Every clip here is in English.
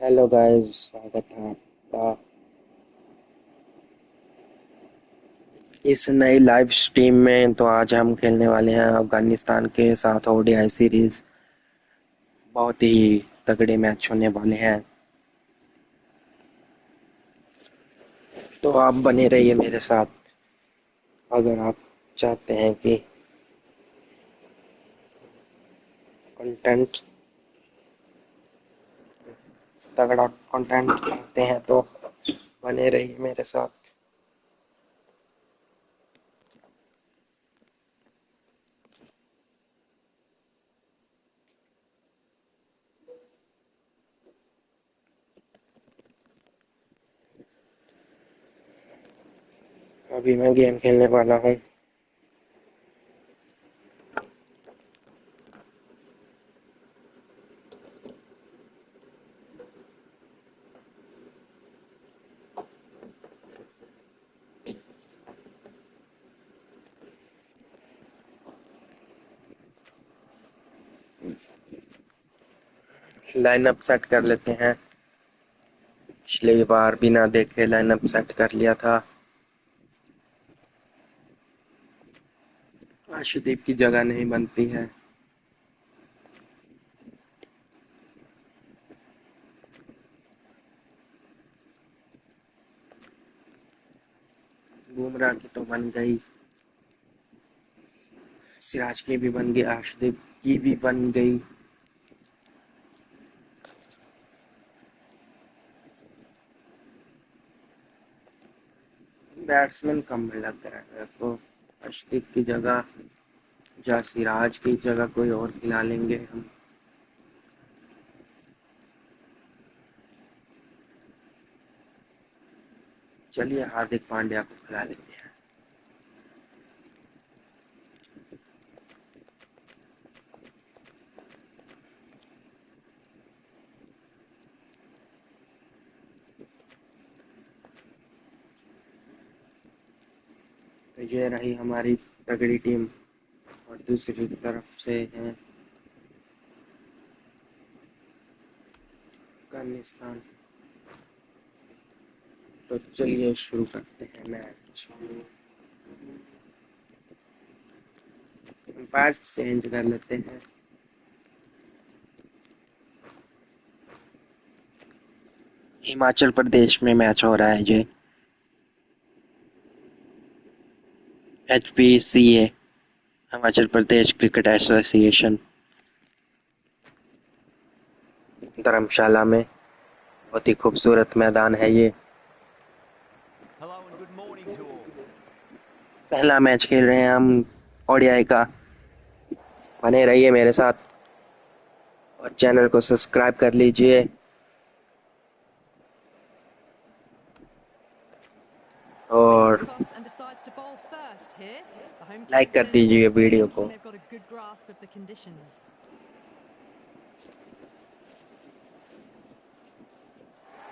Hello guys, स्वागत है आपका इस नई लाइव स्ट्रीम में। तो आज हम खेलने वाले हैं अफगानिस्तान के साथ ओडीआई सीरीज। बहुत ही तगड़े मैच होने वाले हैं, तो आप बने रहिए मेरे साथ अगर आप चाहते हैं कि कंटेंट तगड़ा कंटेंट चाहते हैं तो बने रहिए मेरे साथ। अभी मैं गेम खेलने वाला हूँ। लाइनअप सेट कर लेते हैं। पिछली बार बिना देखे लाइनअप सेट कर लिया था। आशुदीप की जगह नहीं बनती है। बुमराह की तो बन गई, सिराज की भी बन गई, आशुदीप की भी बन गई। बैट्समैन कम लग रहा है मेरे को। आशुदीप की जगह या सिराज की जगह कोई और खिला लेंगे हम। चलिए हार्दिक पांड्या को खिला लेते हैं। तो ये रही हमारी तगड़ी टीम, और दूसरी तरफ से है अफगानिस्तान। तो चलिए शुरू करते हैं मैच। अंपायर चेंज कर लेते हैं। हिमाचल प्रदेश में मैच हो रहा है ये। HPCA, Himachal Pradesh cricket association, धर्मशाला में। बहुत ही खूबसूरत मैदान है ये। पहला मैच खेल रहे हैं हम ओडीआई का। बने रहिए मेरे साथ और चैनल को सब्सक्राइब कर लीजिए और लाइक कर दीजिए वीडियो को।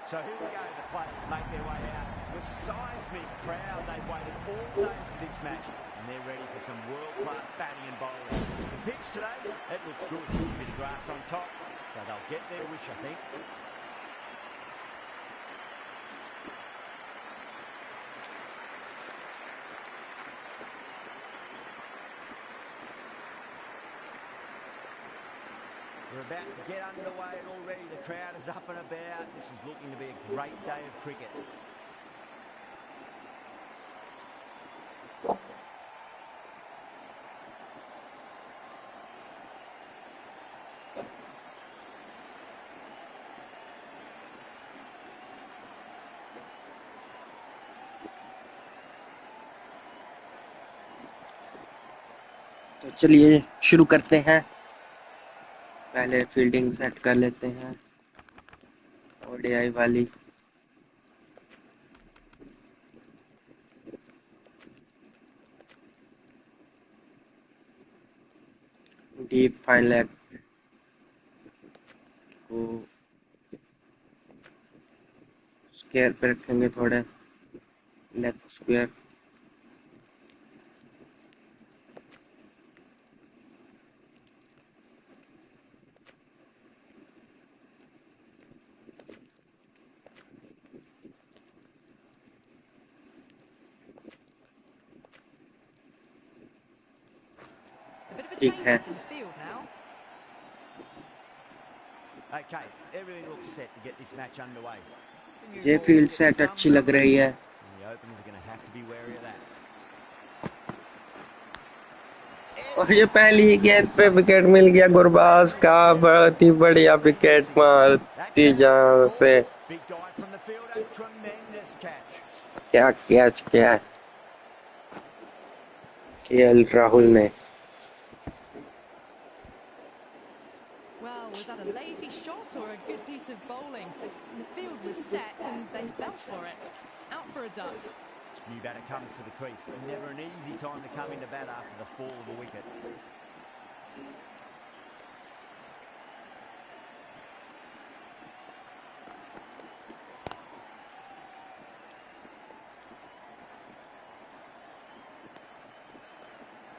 So here we go, the players make their way out to a seismic crowd. They've waited all day for this match and they're ready for some world-class batting and bowling. The pitch today, it looks good. A bit of grass on top, so they'll get their wish, I think. We're about to get underway and already the crowd is up and about. This is looking to be a great day of cricket. तो चलिए शुरू करते हैं। पहले fielding set कर लेते हैं ODI वाली। डीप फाइन लेग को स्क्वायर पे रखेंगे, थोड़े लेग स्क्वायर। ठीक है। Okay, everything looks set to get this match underway. The new ये ball will field get set some अच्छी लग rubber रही here, है। and the openers are going to have to be wary of that. और ये पहली ही गेंद पे विकेट मिल गया गुरबाज का। बहुत ही बढ़िया विकेट मारती जान से। Big dive from the fielder, tremendous catch. क्या कैच किया है केएल राहुल ने। Well, was that a lazy shot or a good piece of bowling? The field was set and they fell for it. Out for a duck. New batter comes to the crease. Never an easy time to come into bat after the fall of a wicket.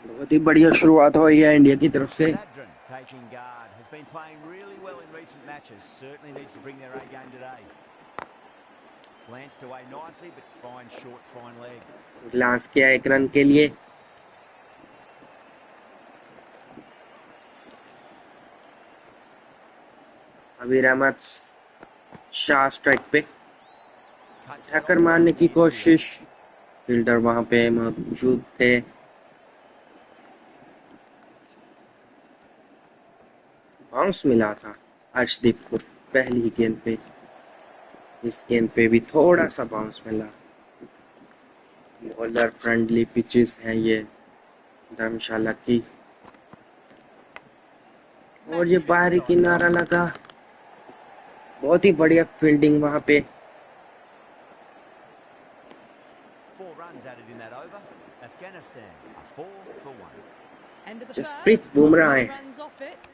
बहुत ही बढ़िया शुरुआत हुई है India की तरफ से। Sadran taking guard, has been playing really well in recent matches. Certainly needs to bring their A game today. Glanced away nicely, but fine short, fine leg. Glance किया एक रन के लिए। अबीर अहमद शाह स्ट्राइक पे टक्कर मारने की कोशिश। फील्डर वहां पे मौजूद थे। बाउंस मिला था अर्शदीप को पहली गेंद पे। इस गेंद पे भी थोड़ा सा बाउंस मिला। बॉलर फ्रेंडली पिचेस हैं ये धर्मशाला की। और ये बाहरी किनारा लगा। बहुत ही बढ़िया फील्डिंग वहां पे। 4 runs added in that over. Afghanistan are 4 for 1. End of the Jasprit first. Bumrah No है runs off it.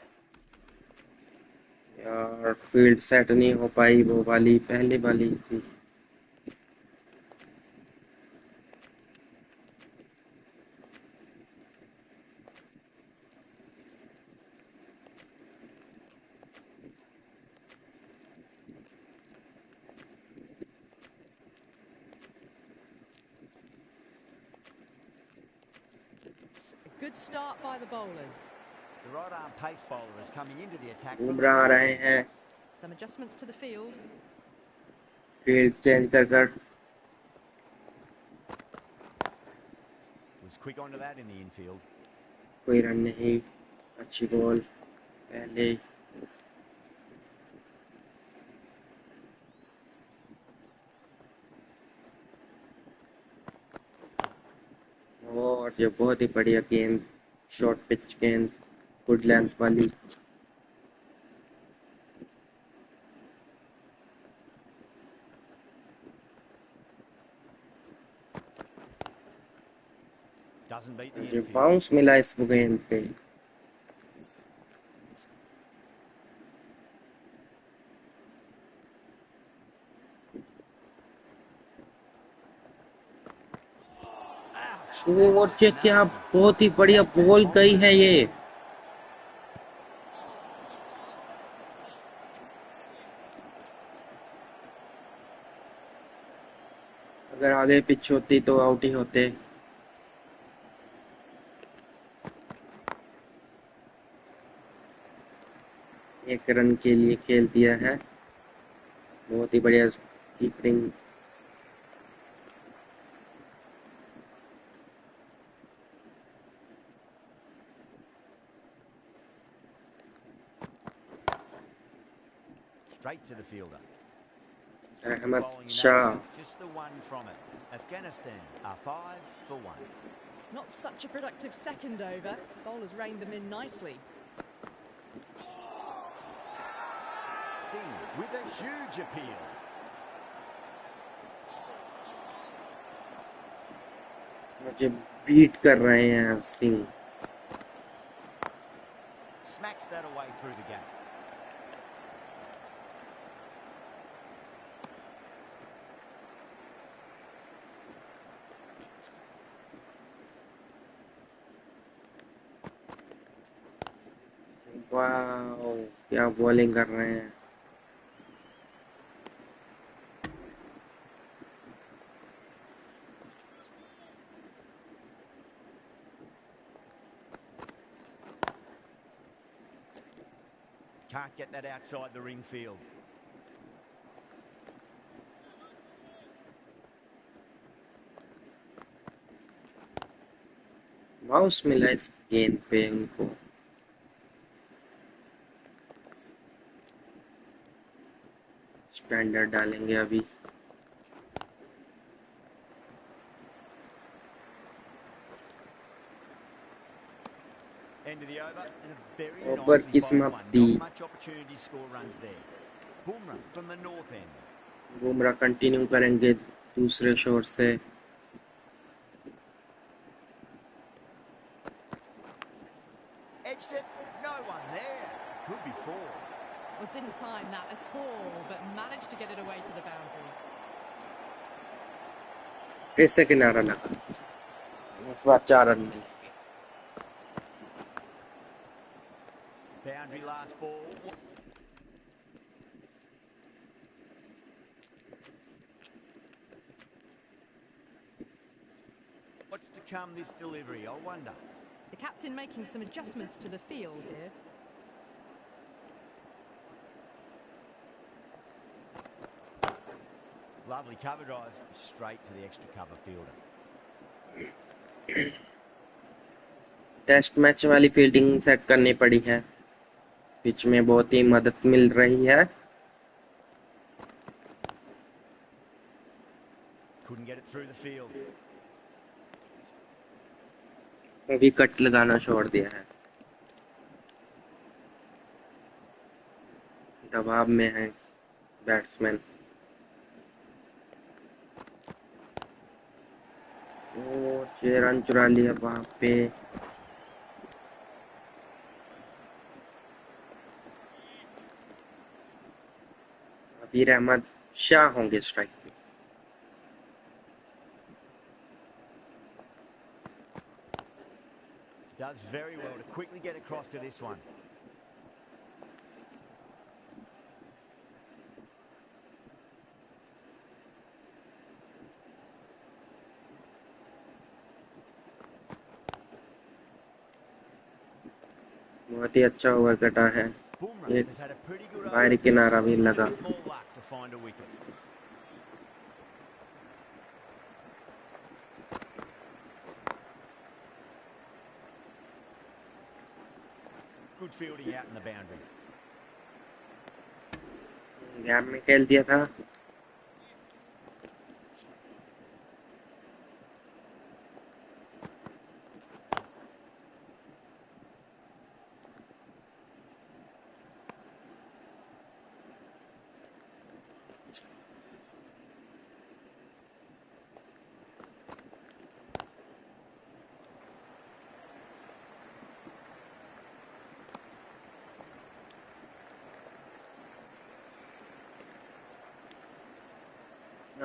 यार। फील्ड सेट नहीं हो पाई वो वाली पहले वाली सी। A good start by the bowlers. The right arm pace bowler is coming into the attack from the Bumrah आ middle रहे there. हैं। Some adjustments to the field. Field change कर Was quick onto that in the infield. कोई run नहीं। अच्छी ball पहले। और ये बहुत ही बढ़िया गेंद शॉर्ट पिच गेंद गुड लेंथ वाली। Doesn't beat the ये infield. बाउंस मिला इस गेंद पे। और ये क्या बहुत ही बढ़िया बॉल गई है ये। अगर आगे पिच होती तो आउट ही होते। एक रन के लिए खेल दिया है। बहुत ही बढ़िया keeping. Straight to the fielder. Ahmed Bowling in that Shah. one, just the one from it. Afghanistan are 5 for 1. Not such a productive second over. Bowlers reined them in nicely. Singh with a huge appeal. मुझे beat कर रहे हैं Singh. Smacks that away through the gap. Wow क्या bowling कर रहे हैं। Can't get that outside the ring field. Mouse मिला इस गेंद पे उनको। स्टैंडर्ड डालेंगे अभी। End of the over, and a very over nicely की bowled one. समाप्ति। Not much opportunity to score runs there. Bumrah from the north end. Bumrah continue करेंगे दूसरे शोर से। Edged it, no one there. Could be four. Well, didn't time that at all, but managed to get it away to the boundary. फिर से किनारा लगा। इस बार 4 run मिले। Boundary last ball. What's to come this delivery, I wonder? The captain making some adjustments to the field here. Lovely cover drive, straight to the extra cover fielder. Test match वाली fielding set करनी पड़ी है। Pitch में बहुत ही मदद मिल रही है। Couldn't get it through the field. अभी कट लगाना छोड़ दिया है। दबाव में है बैट्समैन। और 6 रन चुरा लिया वहां पे। अभी रहमत शाह होंगे स्ट्राइक पे। Does very well to quickly get across to this one. बहुत ही अच्छा ओवर कटा है। Bumrah एक has had a pretty good over. बाहरी किनारा Just भी needed a लगा। bit more luck to find a wicket. Good fielding out in the boundary. Gap में खेल दिया था।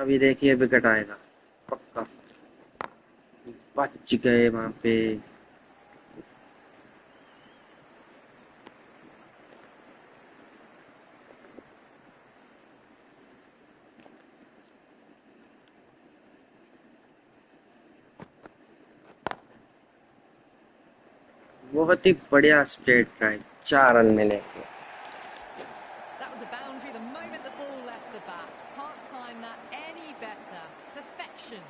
अभी देखिए विकेट आएगा पक्का। बच गए वहां पे। बहुत ही बढ़िया स्ट्रेट ड्राइव 4 रन मिले। That was a boundary the moment the ball left the bat. Can't time that any better. Perfection.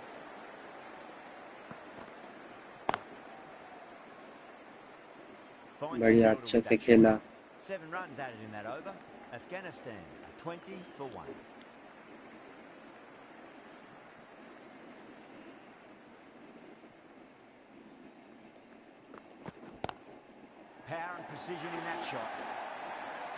Finds the बढ़िया fielder अच्छे with से that खेला। shot. 7 runs added in that over. Afghanistan, 20 for 1. Power and precision in that shot.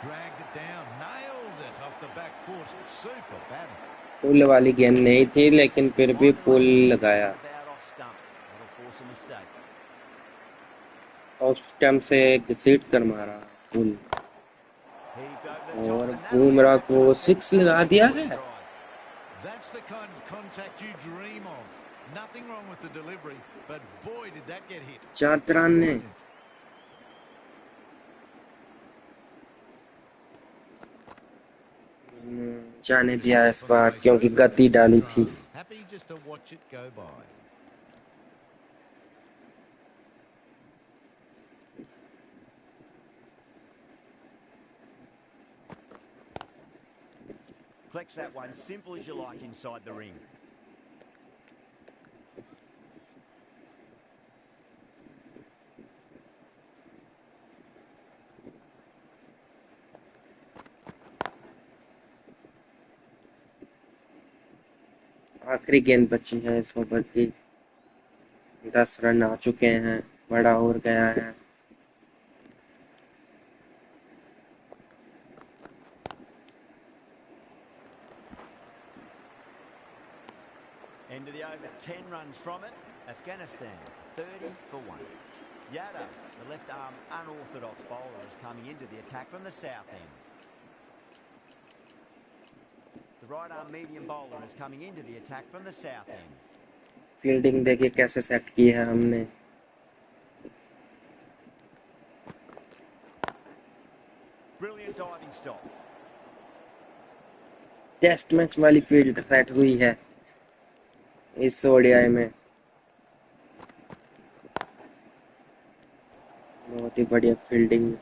Dragged it down, nailed it off the back foot. Super batting. पुल वाली गेंद नहीं थी लेकिन फिर भी पुल लगाया। About off stump. That'll force a mistake. Off stump से घसीट कर मारा पुल। Heaved over the top, और and that'll Bumrah get that को to 6 लगा दिया है। drive. That's the kind of contact you dream of. Nothing wrong with the delivery, but boy did that get hit. चातरान ने Brilliant. जाने दिया इस बार क्योंकि गति डाली थी। Happy just to watch it go by. Collects that one, simple as you like inside the ring. आखिरी गेंद बची है इस ओवर की। 10 रन आ चुके हैं, बड़ा ओवर गया है। End of the over, 10 runs from it. Afghanistan, 30 for 1. Yada, the left-arm unorthodox bowler, is coming into the attack from the south end. The right-arm medium bowler is coming into the attack from the south end. Fielding देखिए कैसे set की है हमने। Brilliant diving stop. Test match वाली field set हुई है इस ODI में। बहुत ही बढ़िया फील्डिंग।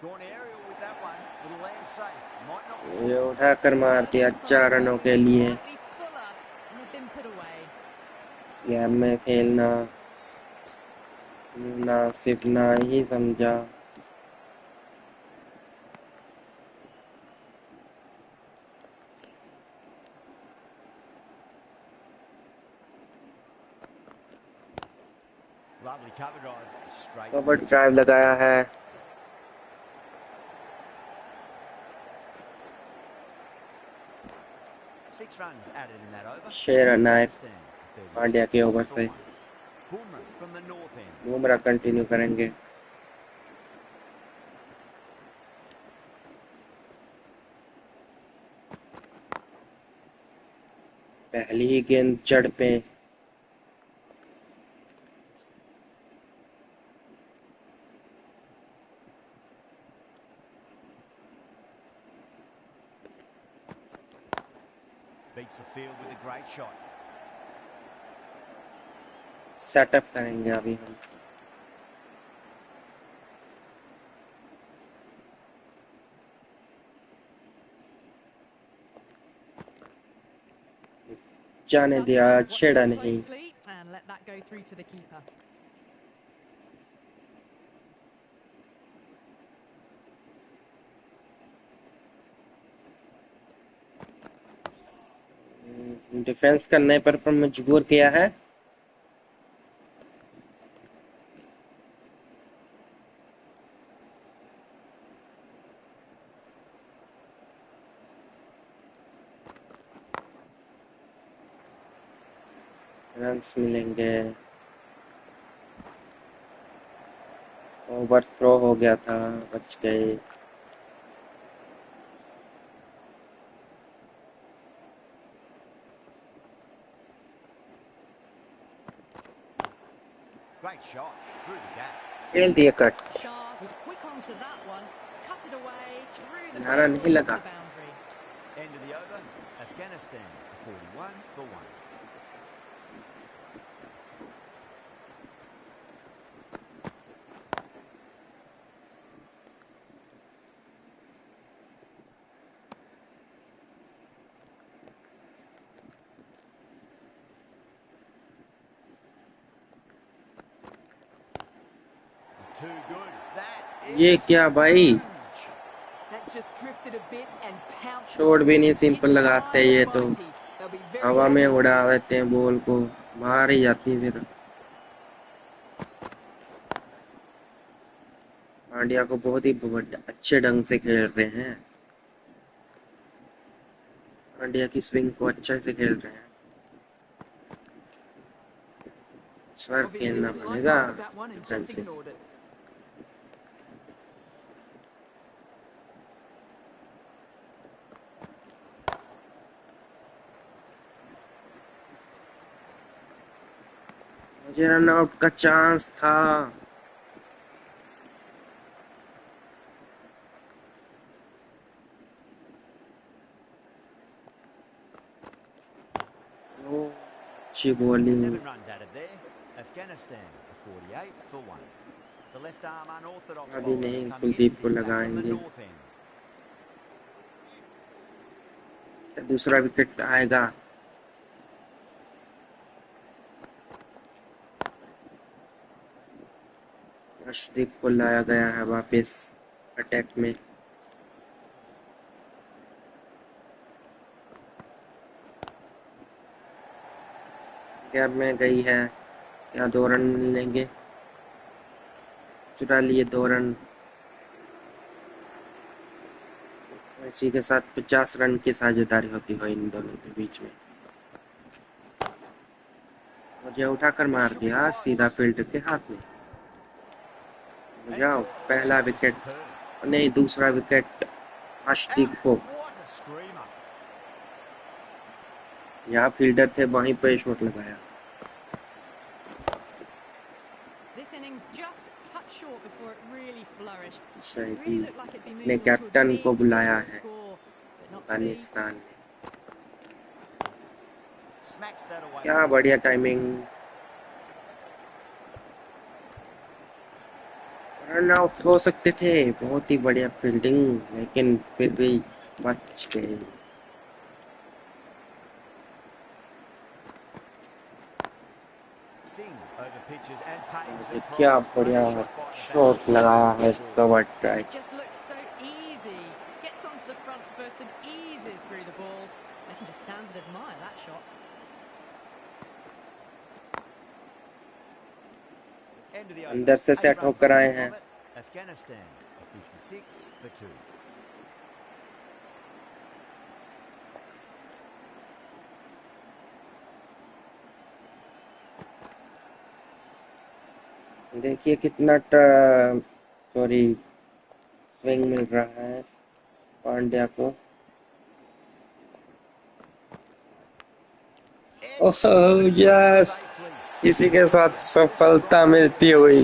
Gone aerial with that one. It'll land safe. Might not be ये full. उठाकर मार दिया 4 रनों के लिए। Slightly fuller and have been put away. Game में खेलना ना सिर्फ ना ही समझा। Lovely cover drive. Straight to cover the drive लगाया है। 6 runs added in that over. 6 run आए Afghanistan, पांड्या के 36 ओवर for से। 1. Bumrah from the north end. Bumrah continue करेंगे। पहली ही गेंद जड़ पे। Beats the field with a great shot. Setup करेंगे अभी हम। जाने दिया, Sutton watched छेड़ा it नहीं। closely and let that go through to the keeper. Defence करने पर मजबूर किया है। रन्स मिलेंगे। ओवर थ्रो हो गया था, बच गए। Great shot through the gap. खेल दिए cut. Shah was quick onto that one, cut it away through the नारा field नहीं into लगा। the boundary. End of the over. Afghanistan, 41 for 1. Too good. That ये is क्या भाई, huge. That just drifted a bit and pounced shot on भी it. नहीं Hit simple लगाते। high and ये तो mighty. They'll be very हवा में happy with उड़ा it. देते हैं बॉल को, बाहर ही जाती है फिर। पांड्या को बहुत ही अच्छे ढंग से खेल रहे हैं। पांड्या की स्विंग को अच्छे से खेल रहे हैं। स्वर Obviously खेलना didn't like पड़ेगा half of that one and just defensive. ignored it. मुझे रन आउट का चांस था। अच्छी bowling. 7 runs added there. Afghanistan are 48 for 1. The left arm unorthodox अभी bowler has नहीं, come in कुलदीप to को the attack from the लगाएंगे। north end. क्या दूसरा विकेट आएगा? अर्शदीप को लाया गया है वापस अटैक में। गैप में गई है, क्या 2 रन लेंगे? चुरा लिए 2 रन। इसी के साथ 50 रन की साझेदारी होती है इन दोनों के बीच में। मुझे उठाकर This मार should be दिया सीधा close. फील्डर के हाथ में। And जाओ, caught. पहला That's just विकेट superb. नहीं, दूसरा विकेट अर्शदीप Out. को। What a screamer. यहाँ फील्डर थे, वहीं पे शॉट लगाया। This innings just cut short before it really flourished. सही, It really looked like it'd be अपने moving on to a captain को big, बुलाया big है score, but not to be. Afghanistan ने। Smacks that away. क्या बढ़िया timing. Run out हो सकते थे, बहुत ही बढ़िया फील्डिंग, लेकिन फिर भी बच गए। Singh over pitches and pays the मुझे price. क्या Great बढ़िया shot by the shot batsman. लगाया है Score. Cover drive. It just looks so easy. Gets onto the front foot and eases through the ball. I can just stand and admire that shot. End of the over. अंदर से 8 set runs होकर आए from हैं। it. Afghanistan are 56 for 2. देखिए कितना sorry swing मिल रहा है पांड्या को। ओह यस, इसी के साथ सफलता मिलती हुई।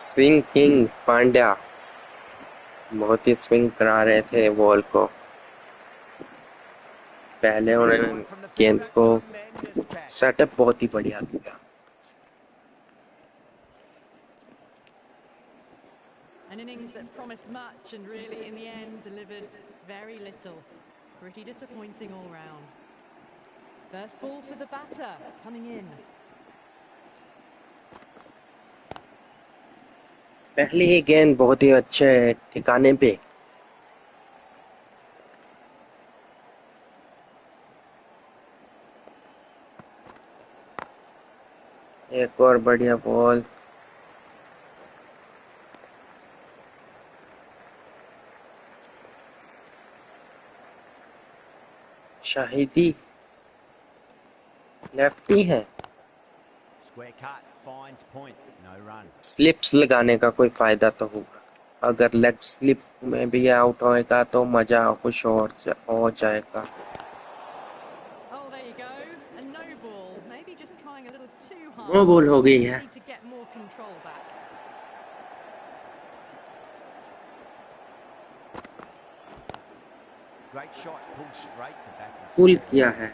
स्विंग किंग पांड्या बहुत ही स्विंग करा रहे थे बॉल को। पहले उन्होंने गेंद को सेटअप बहुत ही बढ़िया किया। An innings that promised much and really in the end delivered very little. Pretty disappointing all round. First ball for the batter coming in. पहली ही गेंद बहुत ही अच्छे ठिकाने पे। एक और बढ़िया बॉल। शाहिदी लेफ्टी है। Square cut finds point. No run. Slips लगाने का कोई फायदा तो होगा। अगर लेग स्लिप में भी आउट होएगा तो मजा कुछ और हो जाएगा। Oh, there you go. A no ball. Maybe just trying a little too hard. No ball हो गई है। Need to get more control back. Great shot pulled straight to back. पुल किया है।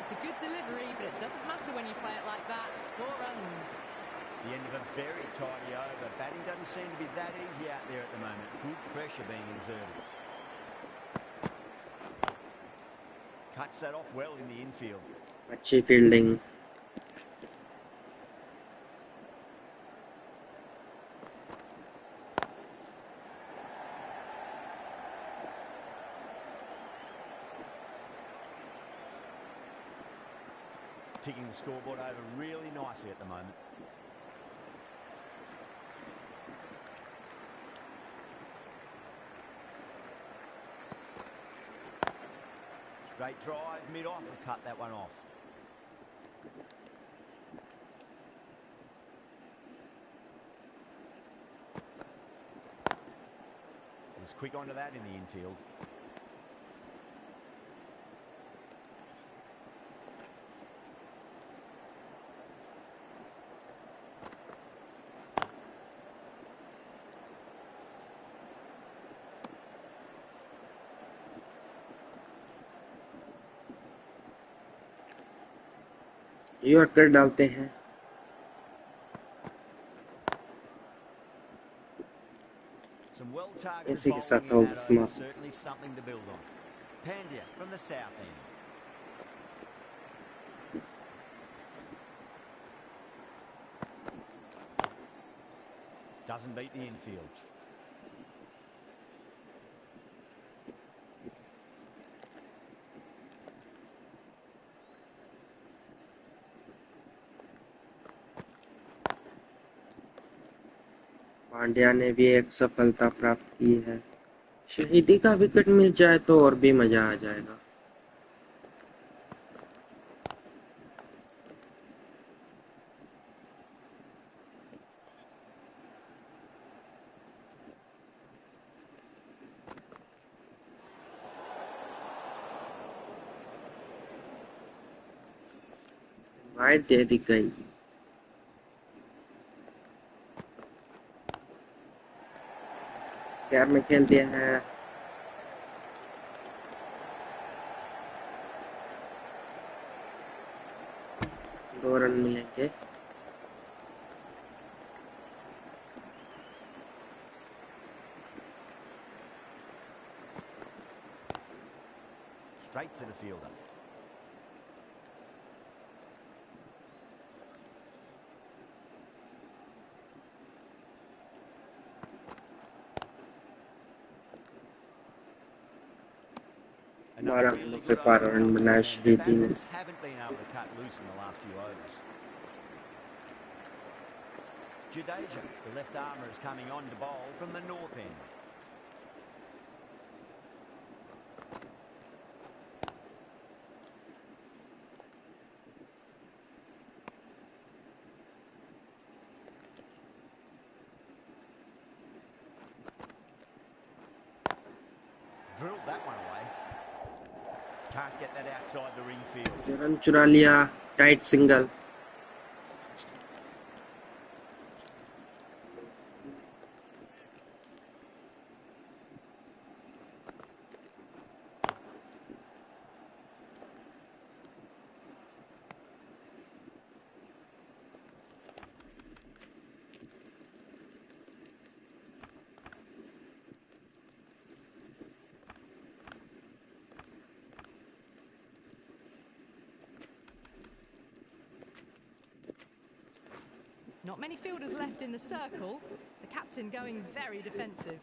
It's a good delivery, but it doesn't matter when you play it like that. 4 runs. The end of a very tidy over. Batting doesn't seem to be that easy out there at the moment. Good pressure being exerted. Cuts that off well in the infield. अच्छी fielding. Ticking the scoreboard over really nicely at the moment. Straight drive, mid-off, and cut that one off. Was quick onto that in the infield. Yorker डालते हैं। Some well-targeted इसी के bowling साथ in हो that over, समाप्त। certainly something to build on. Pandya from the south end. Doesn't beat the infield. Pandya ने भी एक सफलता प्राप्त की है। शहीदी का विकेट मिल जाए तो और भी मजा आ जाएगा। वाइड दे दी गई। गैप में खेल दिया है। 2 रन मिलेंगे। Straight to the fielder. Another 12 really रनों पे good 12 over रन comes बनाए from them. The शहीदी ने। batters haven't been able to cut loose in the last few overs. Jadeja, the left armour, is coming on to bowl from the north end. Drilled that one away. Can't get that outside the ring field. Run चुरा लिया। Tight single. Not many fielders left in the circle. The captain going very defensive.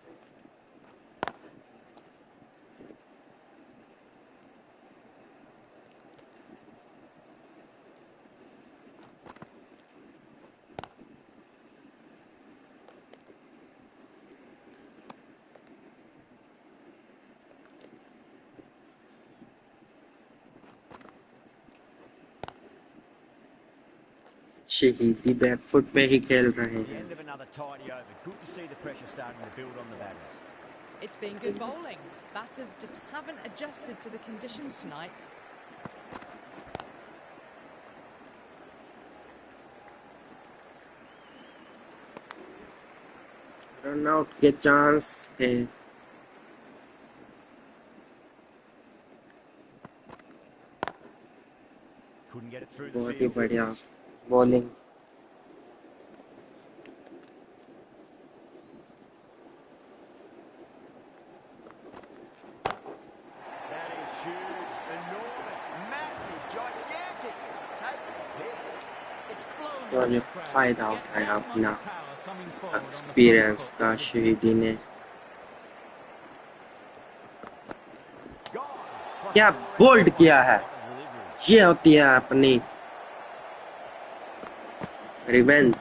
शहीदी back foot पे ही खेल रहे The हैं। end of another tidy over. Good to see the pressure starting to build on the batters. It's been good bowling. Batters just haven't adjusted to the conditions tonight. Run out के chance है। Couldn't get it through the बहुत ही field. बढ़िया bowling. That is huge, enormous, massive, gigantic. Take a hit. It's flown तो into ये the crowd फायदा to get उठाया that अपना much power coming forward on the front experience foot का is शहीदी ने। Gone. क्या बोल्ड किया है। ये होती है अपनी revenge.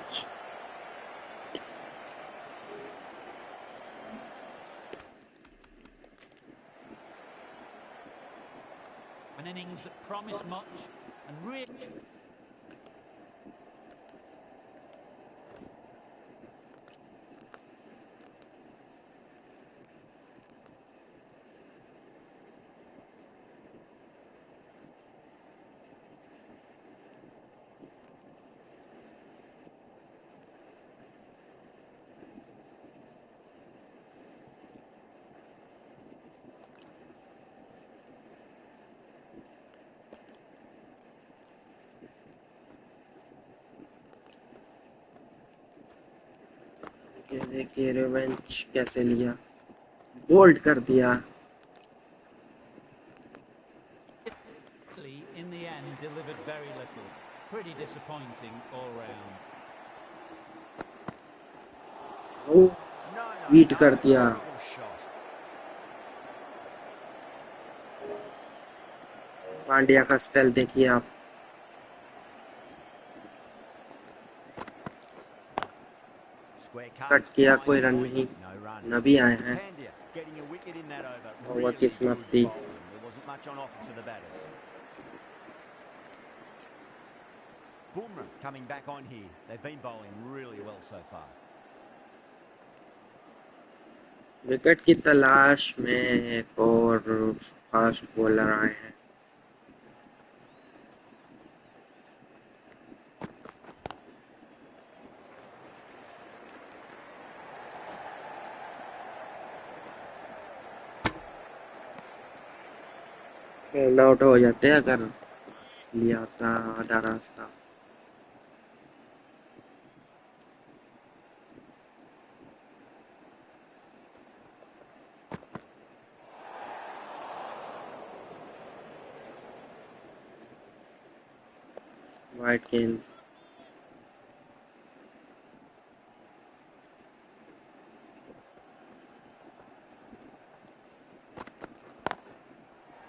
an innings that promised much and really ये देखिए रिवेंज कैसे लिया, बोल्ड कर दिया। In the end, delivered very little. Pretty disappointing all round. O No, no, beat no. कर दिया। Terrible shot. पांड्या का स्पेल देखिए आप, Square cut. कट किया, कोई Finds रन point. नहीं, No run. नबी आए हैं। Pandya getting a wicket in that over. Over की Really good समाप्ति। bowling. There wasn't much on offer for the batters. Bumrah coming back on here. They've been bowling really well so far. Wicket की तलाश में एक और fast bowler आए हैं। Field out हो जाते हैं अगर लिया था आधा रास्ता। वाइट गेंद,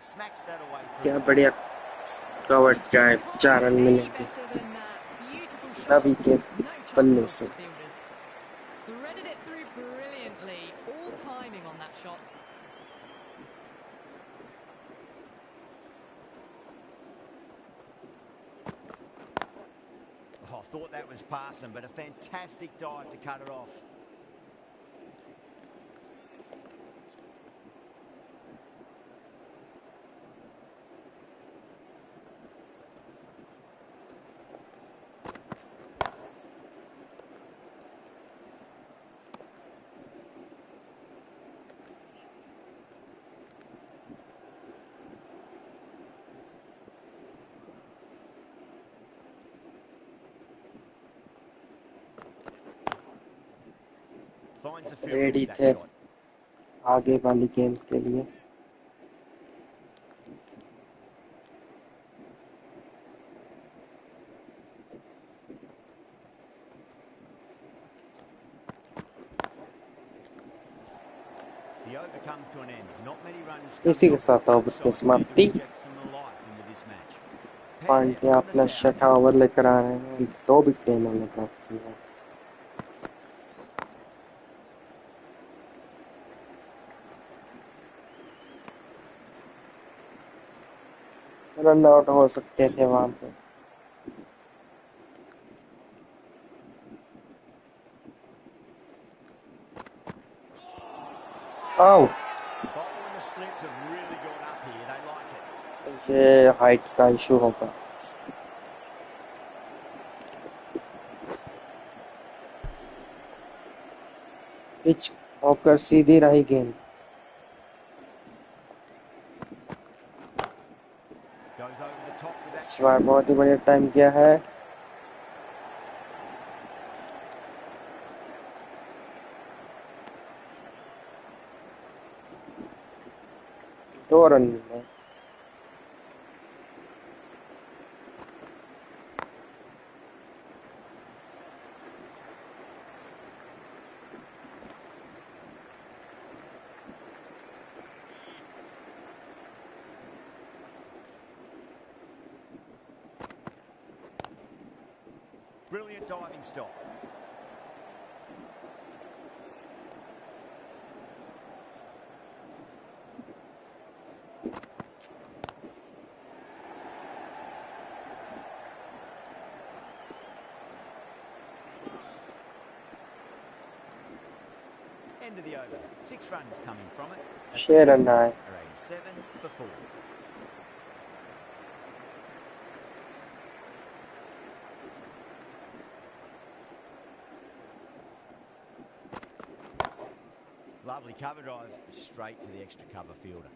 Smacks that away through क्या the middle. बढ़िया कवर ड्राइव, 4 रन Any मिलेंगे better than that? Beautiful Nabi shot. के No chance बल्ले for से। fielders. Threaded it through brilliantly. All timing on that shot. Oh, I thought that was passing, but a fantastic dive to cut it off. Finds the fielder ready with that थे shot. आगे वाली गेंद के लिए। The over comes to an end. Not many runs इसी coming के off. साथ Both over की sides need to समाप्ति। inject some life into this match. Pandya Pandya on the अपना south. छठा ओवर लेकर आ रहे हैं, 2 विकेटें इन्होंने प्राप्त की है। रन आउट हो सकते थे वहां पे। आओ, Bowler and the slips have really got up here. They like it. ये हाइट का इशू होगा। पिच होकर सीधी रही गेंद। Goes over the top with that इस बार shot. बहुत ही बढ़िया टाइम किया है। दो रन मिले। Brilliant diving stop. End of the over. 6 runs coming from it. 6 run आए। Are 87 for 4. Lovely cover drive, straight to the extra cover fielder.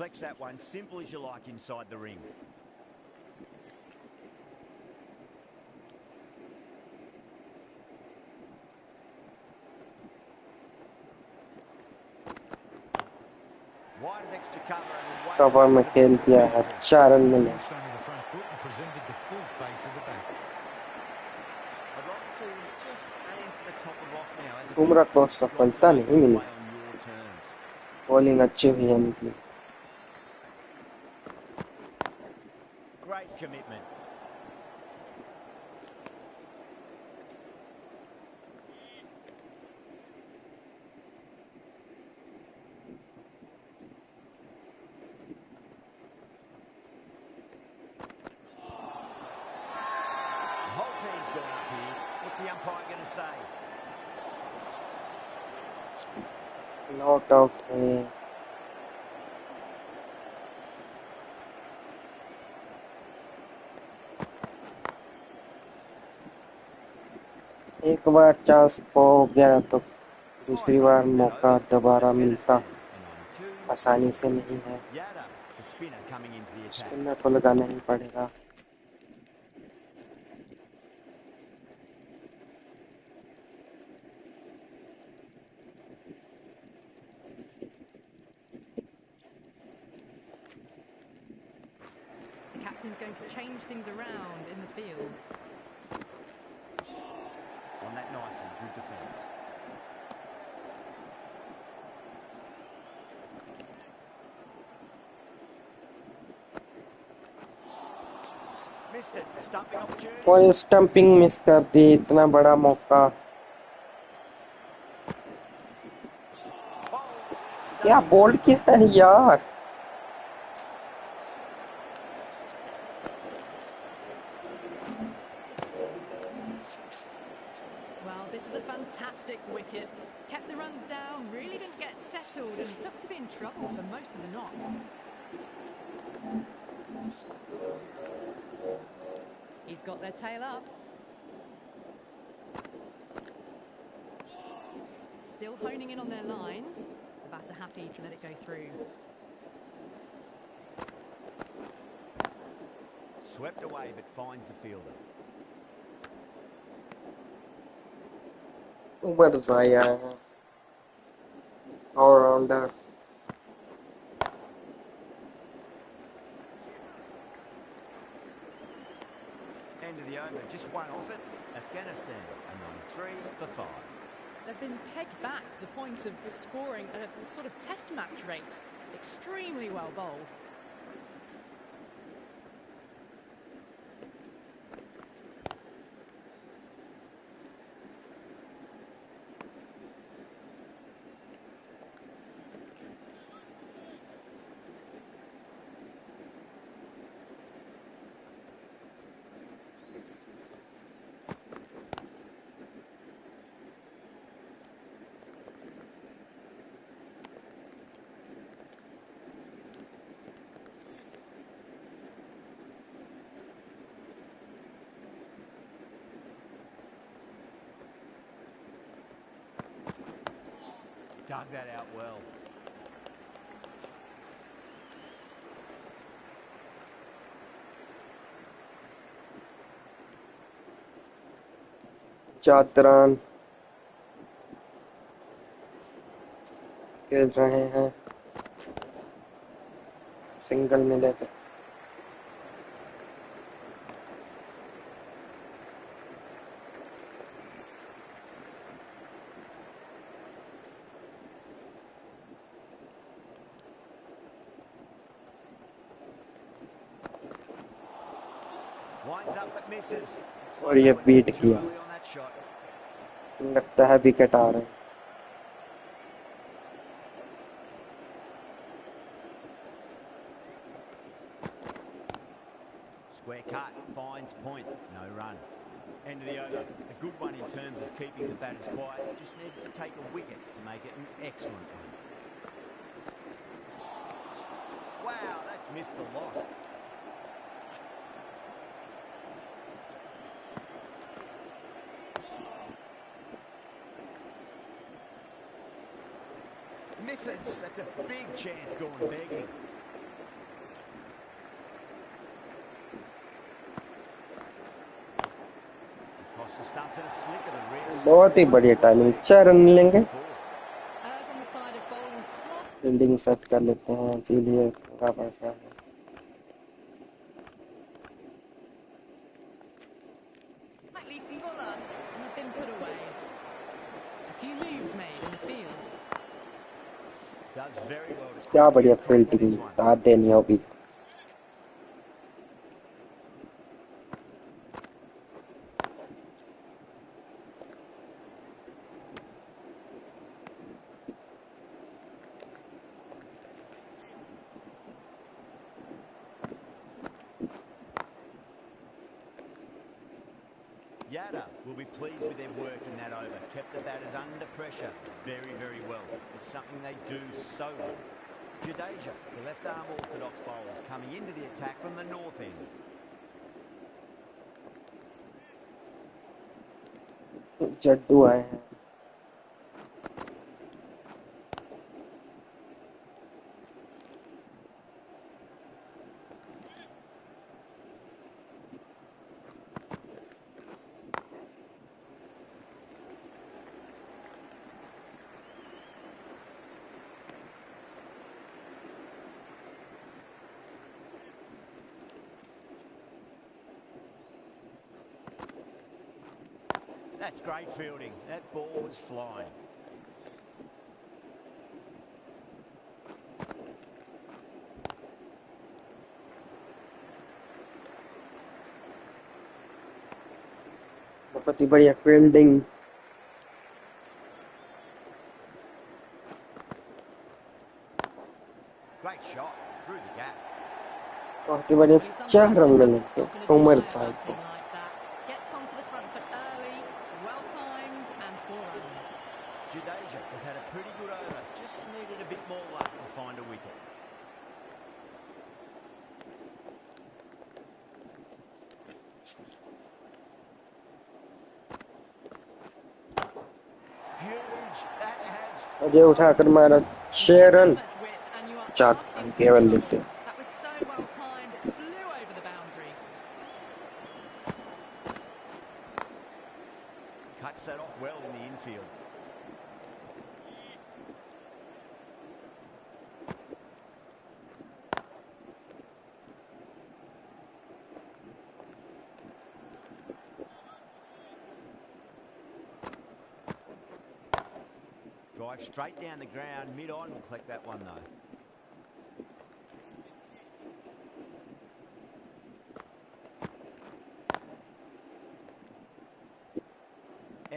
Deflects that one, simple as you like inside the ring. Wide of extra cover and away. Cover में खेल दिया है, 4 run मिले। Pushed onto the front foot and presented the full face of the back. I'd like to see him just aim for the top of off now. As a Bumrah को सफलता नहीं मिली। play on your terms. Bowling अच्छी हुई है इनकी। Great commitment. The whole team's gone up here. What's the umpire going to say? Not out है। एक बार chance खो गया तो दूसरी बार मौका दोबारा मिलता आसानी से नहीं है। Yada, the spinner coming into the attack. Spinner को लगाना ही पड़ेगा। The captain's going to change things around in the field. On that nicely, good defence. Missed it. Stumping opportunity. कोई स्टंपिंग मिस कर दी, इतना बड़ा मौका। क्या बोल्ड किया है यार। Well, this is a fantastic wicket. Kept the runs down, really didn't get settled and looked to be in trouble for most of the knock. He's got their tail up. Still honing in on their lines. The batter happy to let it go through. Swept away but finds the fielder. उबर जाया है allrounder. End of the over, just one off it. Afghanistan, and on 3 for 5. They've been pegged back to the point of scoring at a sort of test match rate. Extremely well bowled. Dug that out well. चातरान खेल रहे हैं, single मिले थे। Winds up but misses. और ये beat Too किया, early on that shot. लगता है विकेट आ रहे हैं। Square cut, finds point, no run. End of the over. A good one in terms of keeping the batters quiet. Just needed to take a wicket to make it an excellent one. Wow, that's missed the lot. Misses. That's a big chance gone begging. flick of the wrist. बहुत ही बढ़िया timing, 4 run मिलेंगे। Errs on the side of bowling slot. Fielding set कर लेते हैं, इसीलिए थोड़ा पड़ रहा है। Slightly fuller and have been put away. A few moves made in the field. Does very well to क्या quickly बढ़िया get across to fielding, this one. दाद देनी होगी। Yada will be pleased with their work in that over. Kept the batters under pressure very, very well. It's something they do so well. Jadeja, the left-arm orthodox bowler, is coming into the attack from the north end. Jaddu आए हैं। That's great fielding. That ball was flying. बहुत ही बढ़िया fielding. Great shot through the gap. बहुत ही बढ़िया, Well, he 4 sometimes run just has to मिलेंगे stop and Umar admire साहब को। batting like that. Gets onto the front foot early, well timed, and 4 runs. Jadeja has had a pretty good over. Just needed a bit more luck to find a wicket. Huge. That has... Ajay उठाकर मारा 6 run, That much width, and you are 4 asking run for केवल trouble. से। That was so well timed, it flew over the boundary. Cuts that off well in the infield. Drive straight down the ground, mid-on will collect that one though.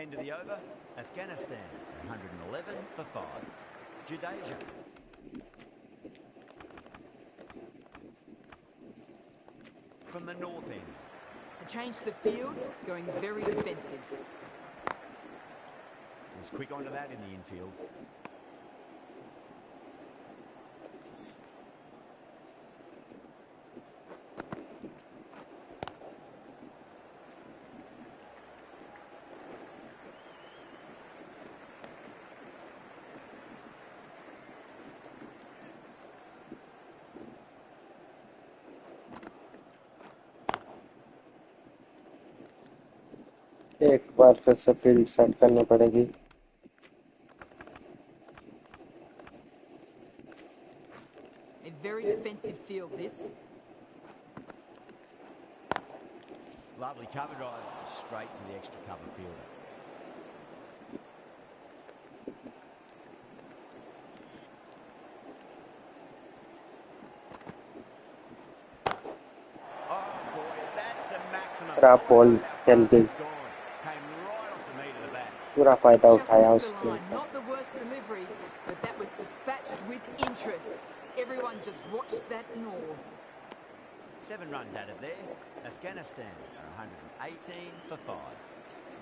End of the over, Afghanistan, 111 for 5. Jadeja. From the north end. A change to the field, going very defensive. Was quick onto that in the infield. एक बार फिर से field set करनी पड़ेगी। A very defensive field, this. Lovely cover drive, straight to the extra cover fielder. Oh boy, that's a maximum. खराब ball चल गई, It's gone. Came right off the meat of the bat. पूरा फायदा Just उठाया missed the उसके। line. Not the worst delivery, but that was dispatched with interest. Everyone just watched that gnaw. 7 runs added there. Afghanistan are 118 for 5.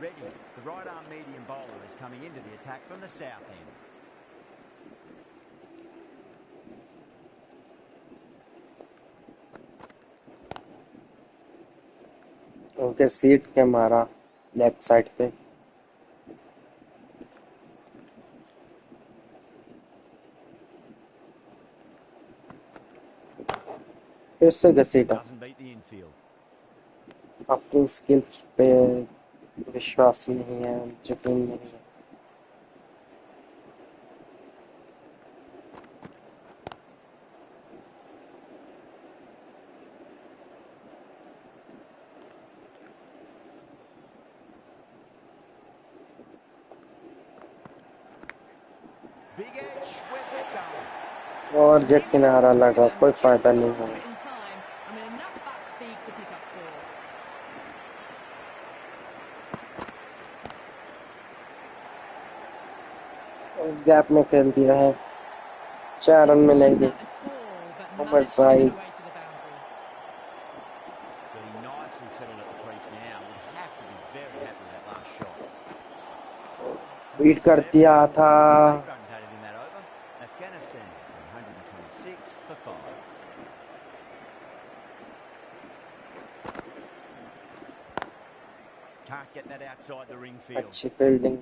Ready, the right-arm medium bowler is coming into the attack from the south end. उनके seat के मारा leg side पे। फिर से घसीटा। Doesn't beat the infield. अपनी skills पे विश्वास नहीं है, यकीन नहीं है। Big edge, where's it going? और जब किनारा लगा, कोई फायदा नहीं Got to हुआ। it in time. I mean, enough bat speed to pick up 4. Gap में खेल दिया है, 4 रन Didn't time मिलेंगे। that at all, but Umar managed to जाई get away to the boundary. Getting nicely settled at the crease now. Would have to be very happy with that last shot. Beat कर दिया था। 8 runs added in that over. Afghanistan 126 for 5. Can't get that outside the ring field. अच्छी fielding.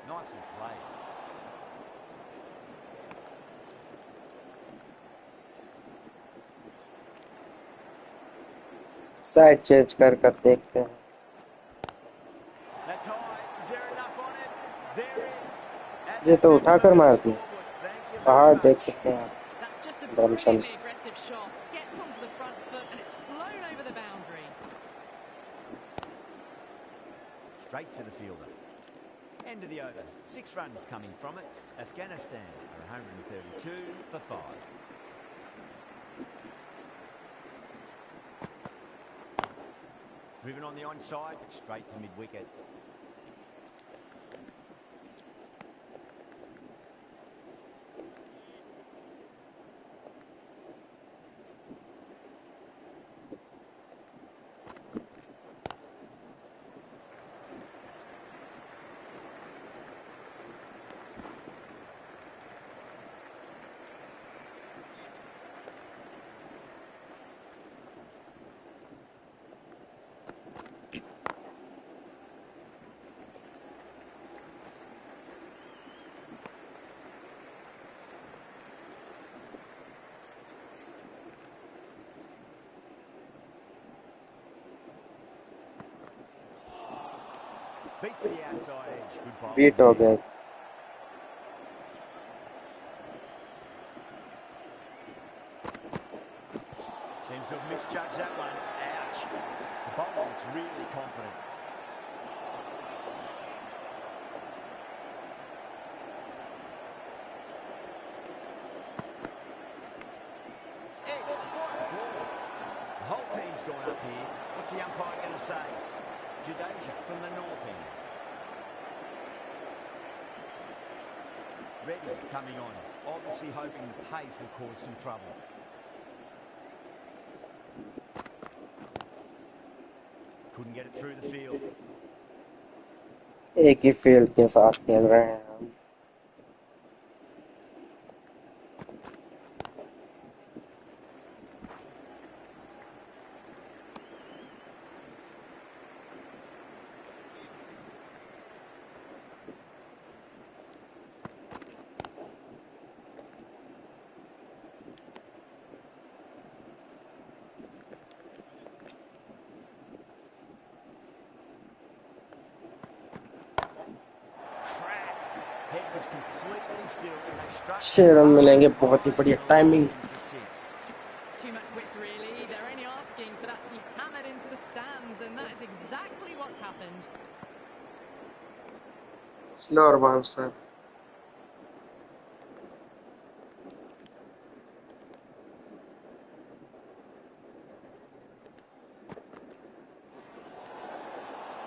Nicely played. Side change कर देखते हैं। That's high. Is there enough on it? There is. And ये that तो backs उठाकर over the मार दिया। scoreboard. Thank you पहाड़ very देख much. सकते हैं आप। That's just a Dhamshal. brilliantly aggressive shot. Gets onto the front foot and it's flown over the boundary. Straight to the fielder. End of the over. 6 runs coming from it. Afghanistan are 132 for 5. Driven on the onside, straight to mid-wicket. Beats the outside edge. Good ball. Beat हो गए। Seems to have misjudged that one. Ouch. The bowler looks really confident. Edged. What a ball. The whole team's gone up here. What's the umpire going to say? Jadeja from the north end. Reddy coming on. Obviously hoping the pace will cause some trouble. Couldn't get it through the field. एक ही field के साथ खेल रहे हैं हम। Head was completely still as they struck. 6 run मिलेंगे, बहुत ही बढ़िया timing. For 6. Too much width, really. They're only asking for that to be hammered into the stands, and that is exactly what's happened. Slower bouncer.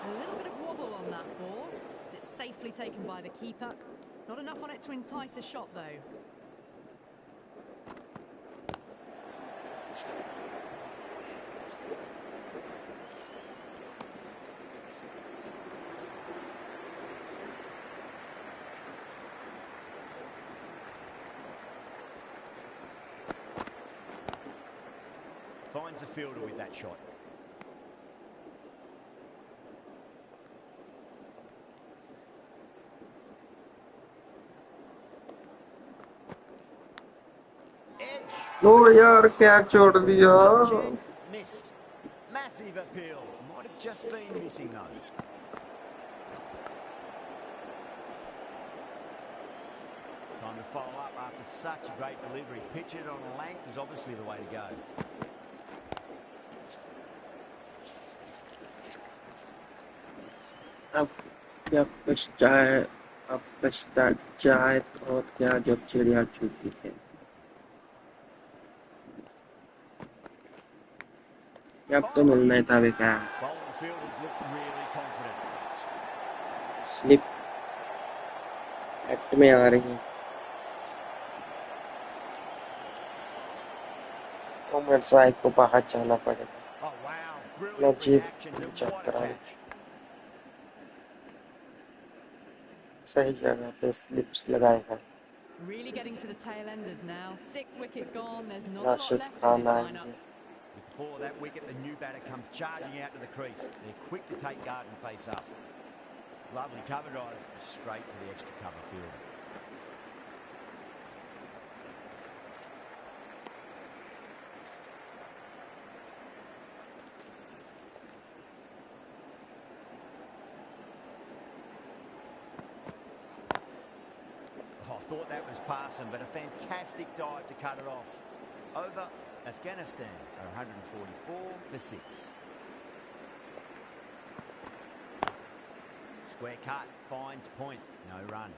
A little bit of wobble on that ball. It's safely taken by the keeper. Not enough on it to entice a shot, though. Finds the fielder with that shot. No यार क्या छोड़ दिया. Chance missed. Massive appeal. Might have just been missing though. Time to follow up after such a great delivery. Pitch it on length is obviously the way to go. अब क्या पछताए तो क्या जब चिड़िया चुगती थी. अब तो मिलना ही था बेकार. Bowling fielders look really confident. Slip act में आ रही. उमर साहिब को बाहर जाना पड़ेगा. Oh wow, brilliant Najib reactions and check what a करा. catch. सही जगह पे स्लिप्स लगाए हैं. Really getting to the tail enders now. 6th wicket gone. There's not a lot Rashid left in Khan this आएंगे. lineup. Before that wicket, the new batter comes charging out to the crease. They're quick to take guard and face up. Lovely cover drive, straight to the extra cover field. I thought that was passing, but a fantastic dive to cut it off. Over Afghanistan are 144 for 6. Square cut, finds point, no run.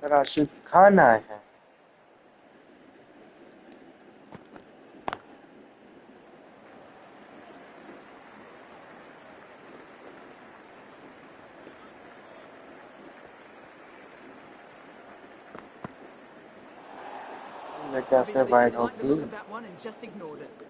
Rashid Khan आए हैं. ये कैसे Obviously wide didn't like the होगी. look of that one and just ignored it.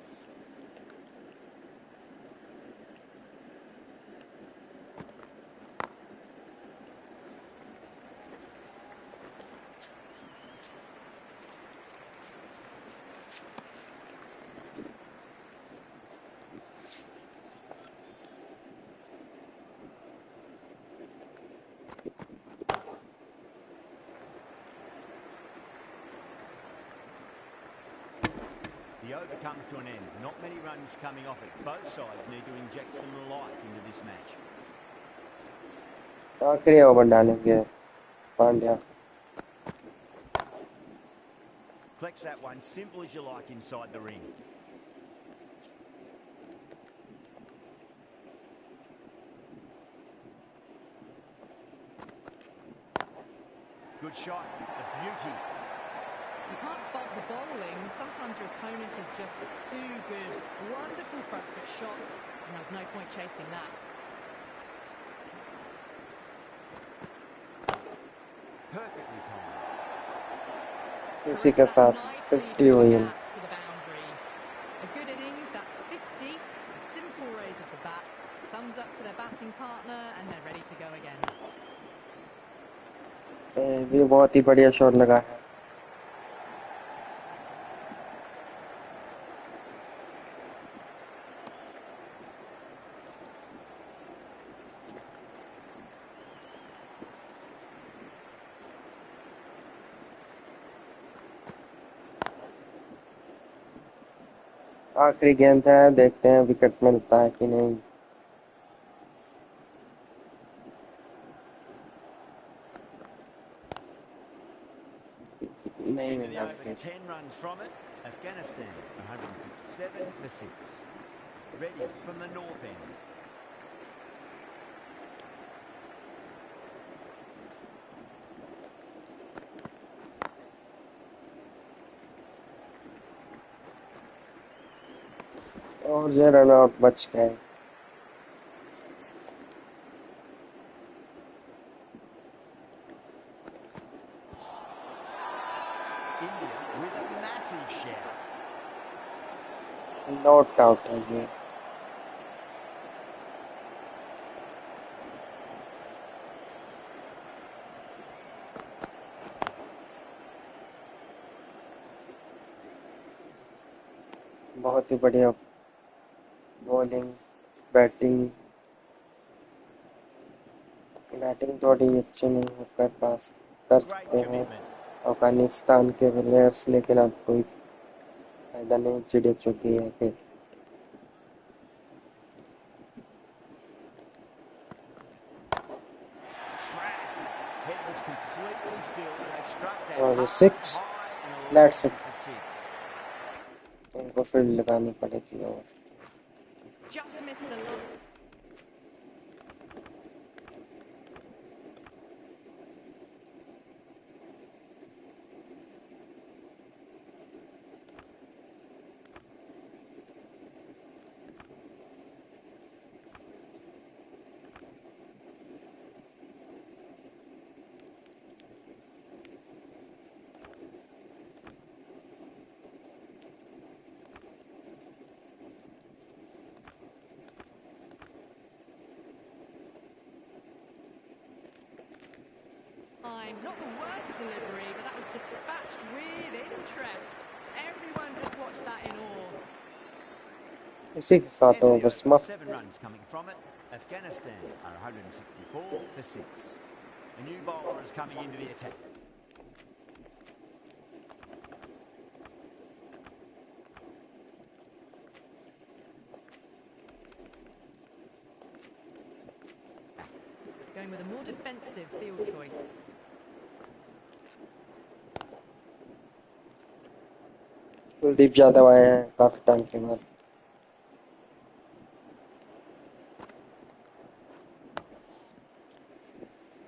The over comes to an end. Not many runs coming off it. Both sides need to inject some life into this match. आखिरी over डालेंगे Pandya. Collects that one, simple as you like inside the ring. Good shot, a beauty. You can't fault the bowling. Sometimes your opponent is just too good. Wonderful front foot shot, and there's no point chasing that. Perfectly timed. इसी के साथ 50 हुई. To the boundary. A good innings, that's 50. A simple raise of the bats. Thumbs up to their batting partner, and they're ready to go again. भी बहुत ही बढ़िया shot लगा है. आखिरी गेंद है. देखते हैं विकेट मिलता है कि नहीं. नहीं Into the मिला over, wicket. 10 runs from it. Afghanistan, 157 for 6. Ready from the north end. और ये रन आउट बच गए. नॉट आउट है ये। बहुत ही बढ़िया बॉलिंग, बैटिंग थोड़ी अच्छी नहीं कर पास कर Great सकते हैं commitment. अफगानिस्तान के प्लेयर्स, लेकिन अब कोई फायदा नहीं, चिढ़ चुकी है फिर। Track. Head was completely still and they struck that और hard, 6 high and let's, left to six. उनको फील्ड लगानी पड़ेगी। और Just missed the line. Not the worst delivery, but that was dispatched with interest. Everyone just watched that in awe. इसी के साथ End of the over over, समाप्त। 7 runs coming from it. Afghanistan are 164 for 6. A new bowler is coming into the attack. Going with a more defensive field choice. Kuldeep Yadav आए हैं काफी time के बाद।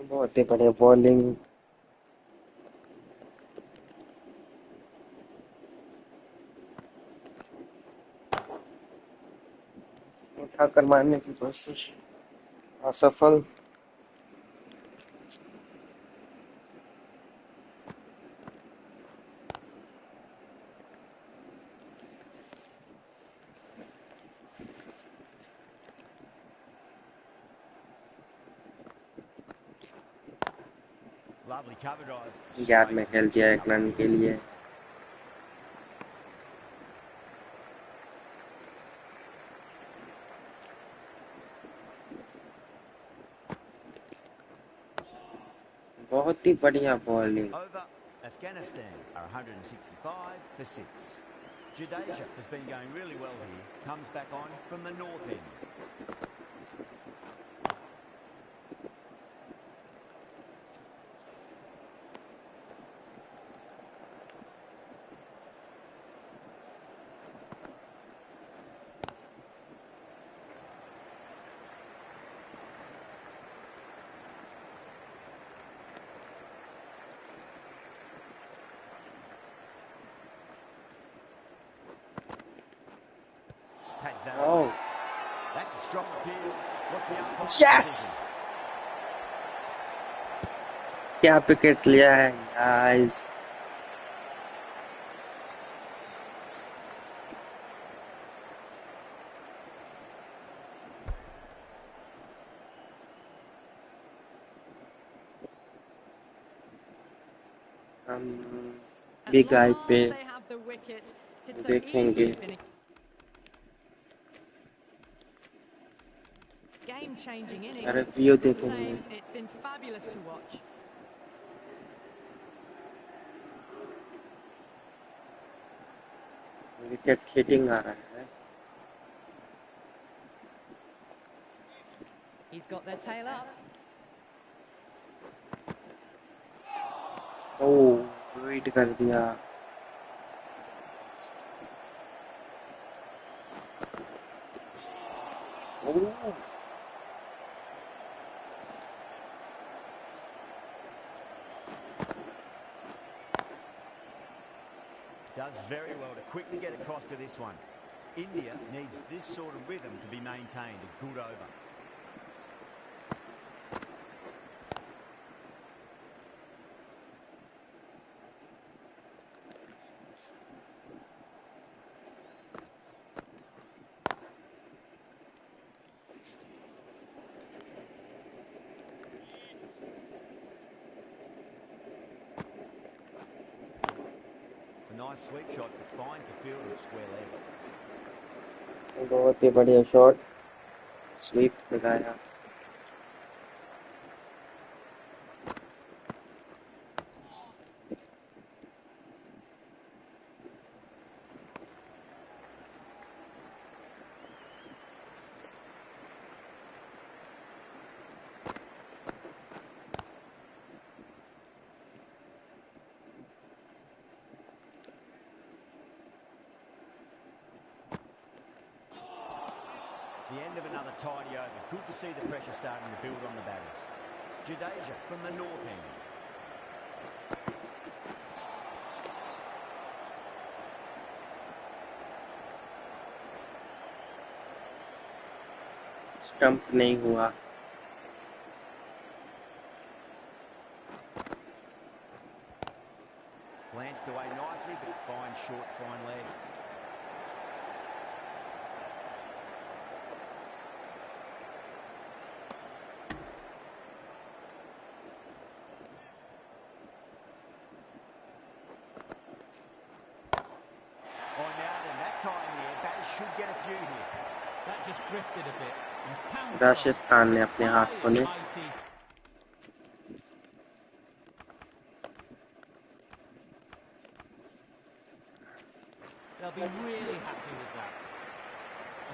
बहुत ही बढ़िया बॉलिंग, उठाकर मारने की कोशिश असफल। Lovely cover drive. Gap Straight में to खेल the दिया keeper. एक रन के लिए। बहुत ही बढ़िया bowling. Over, Afghanistan are 165 for 6. Jadeja has been going really well here. Comes back on from the north end. Pads that Oh. away. That's a strong appeal. What's the umpire's Yes! decision? क्या wicket लिया है guys. हम At big I last पे they have the wicket. Could so देखेंगे। easily have been a game-changing innings. Review All the देखेंगे। same, it's been fabulous to watch. Wicket hitting आ रहा है। He's got their tail up. Oh, wait कर दिया। ओह, Does very well to quickly get across to this one. India needs this sort of rhythm to be maintained. A good over. nice sweep shot, but finds the fielder at square leg. बहुत ही बढ़िया shot, SVEEP लगाया। The end of another tidy over. Good to see the pressure starting to build on the batters. Jadeja from the north end. Stump नहीं हुआ। Glanced away nicely, but fine short, fine leg. Oh, now then, that's high in the air. Batters should get a few here. That just drifted a bit. And pounced Rashid on. Khan ने अपने हाथ High को and ने mighty. They'll be really happy with that.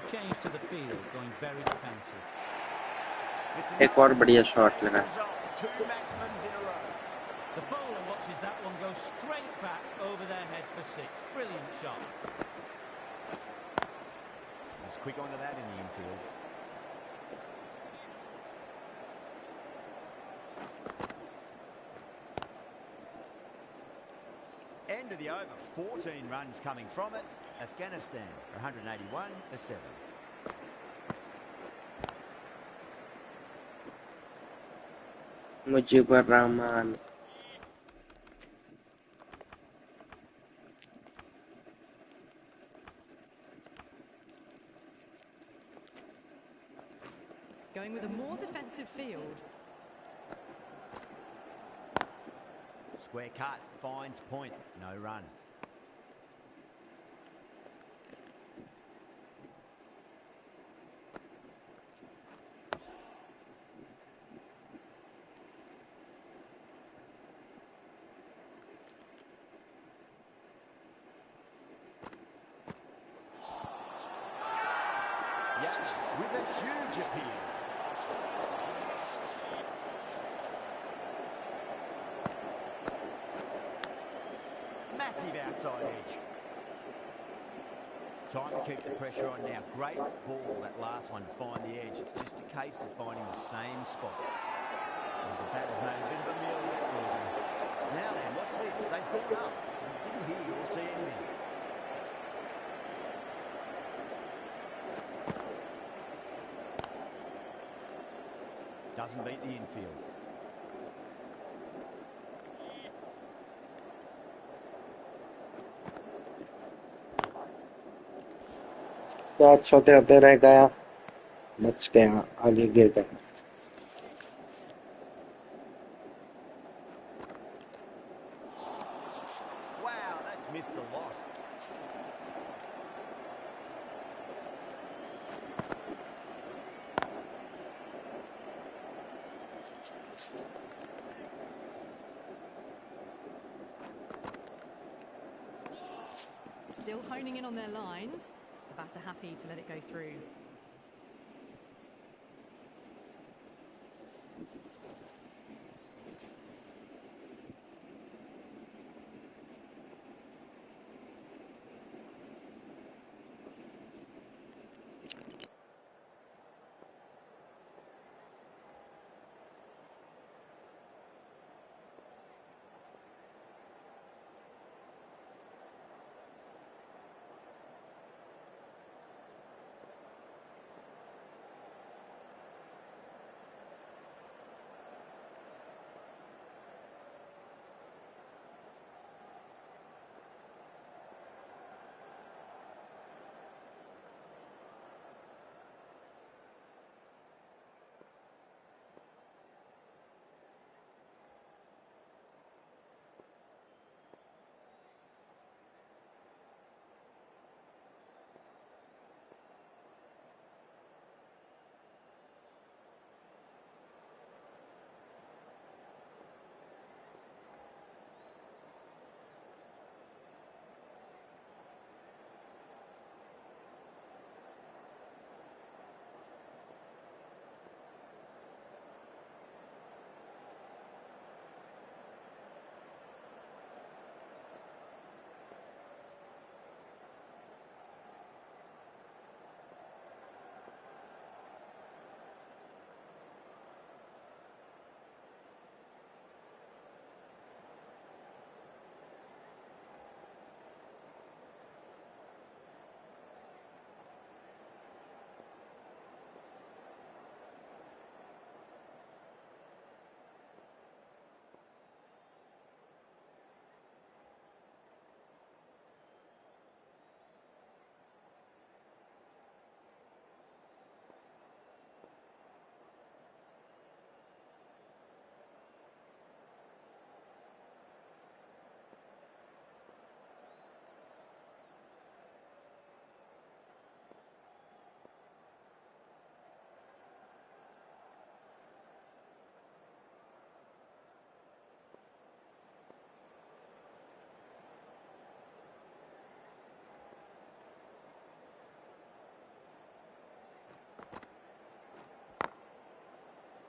A change to the field, going very defensive. It's एक और बढ़िया another shot same लगा। result. Two maximums in a row. The bowler watches that one go straight back over their head for six. Brilliant shot. He's quick onto that in the infield. End of the over, 14 runs coming from it. Afghanistan, 181 for 7. Mujeebur Rahman. Going with a more defensive field. Square cut, finds point, no run. Yeah, with a huge appeal. Massive outside edge. Time to keep the pressure on now. Great ball, that last one, to find the edge. It's just a case of finding the same spot. And the batter's made a bit of a meal of that, Jordan. Now then, what's this? They've gone up. Didn't hear or see anything. Doesn't beat the infield. Catch होते होते रह गया, बच गया, आगे गिर गया। Wow, that's missed a lot. Still honing in on their lines. The batter happy to let it go through.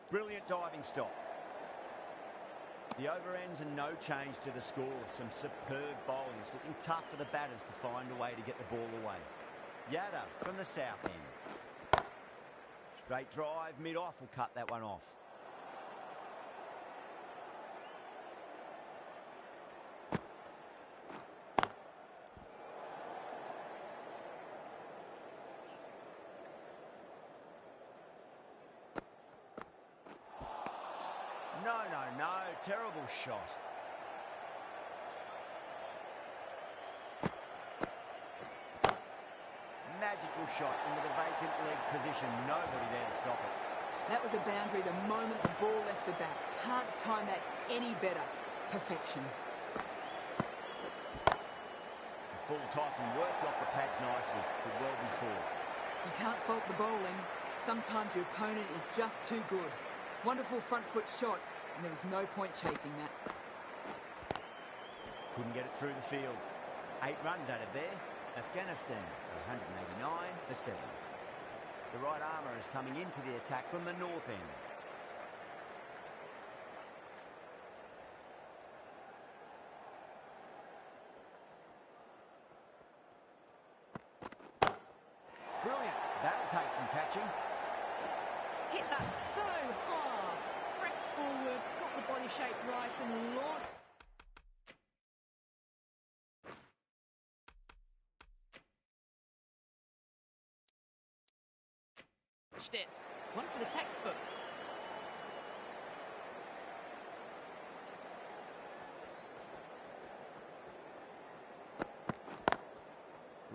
Brilliant diving stop. The overends and no change to the score. Some superb bowling. It's looking tough for the batters to find a way to get the ball away. Yada from the south end. Straight drive, mid-off will cut that one off. No, terrible shot. Magical shot into the vacant leg position. Nobody there to stop it. That was a boundary the moment the ball left the bat. Can't time that any better. Perfection. It's a full toss and worked off the pads nicely, but well before. You can't fault the bowling. Sometimes your opponent is just too good. Wonderful front foot shot, and there was no point chasing that. Couldn't get it through the field. 8 runs added there. Afghanistan, 189 for 7. The right armour is coming into the attack from the north end. Brilliant. That'll take some catching. Hit that so hard. Pressed forward, got the body shape right and launched it. One for the textbook.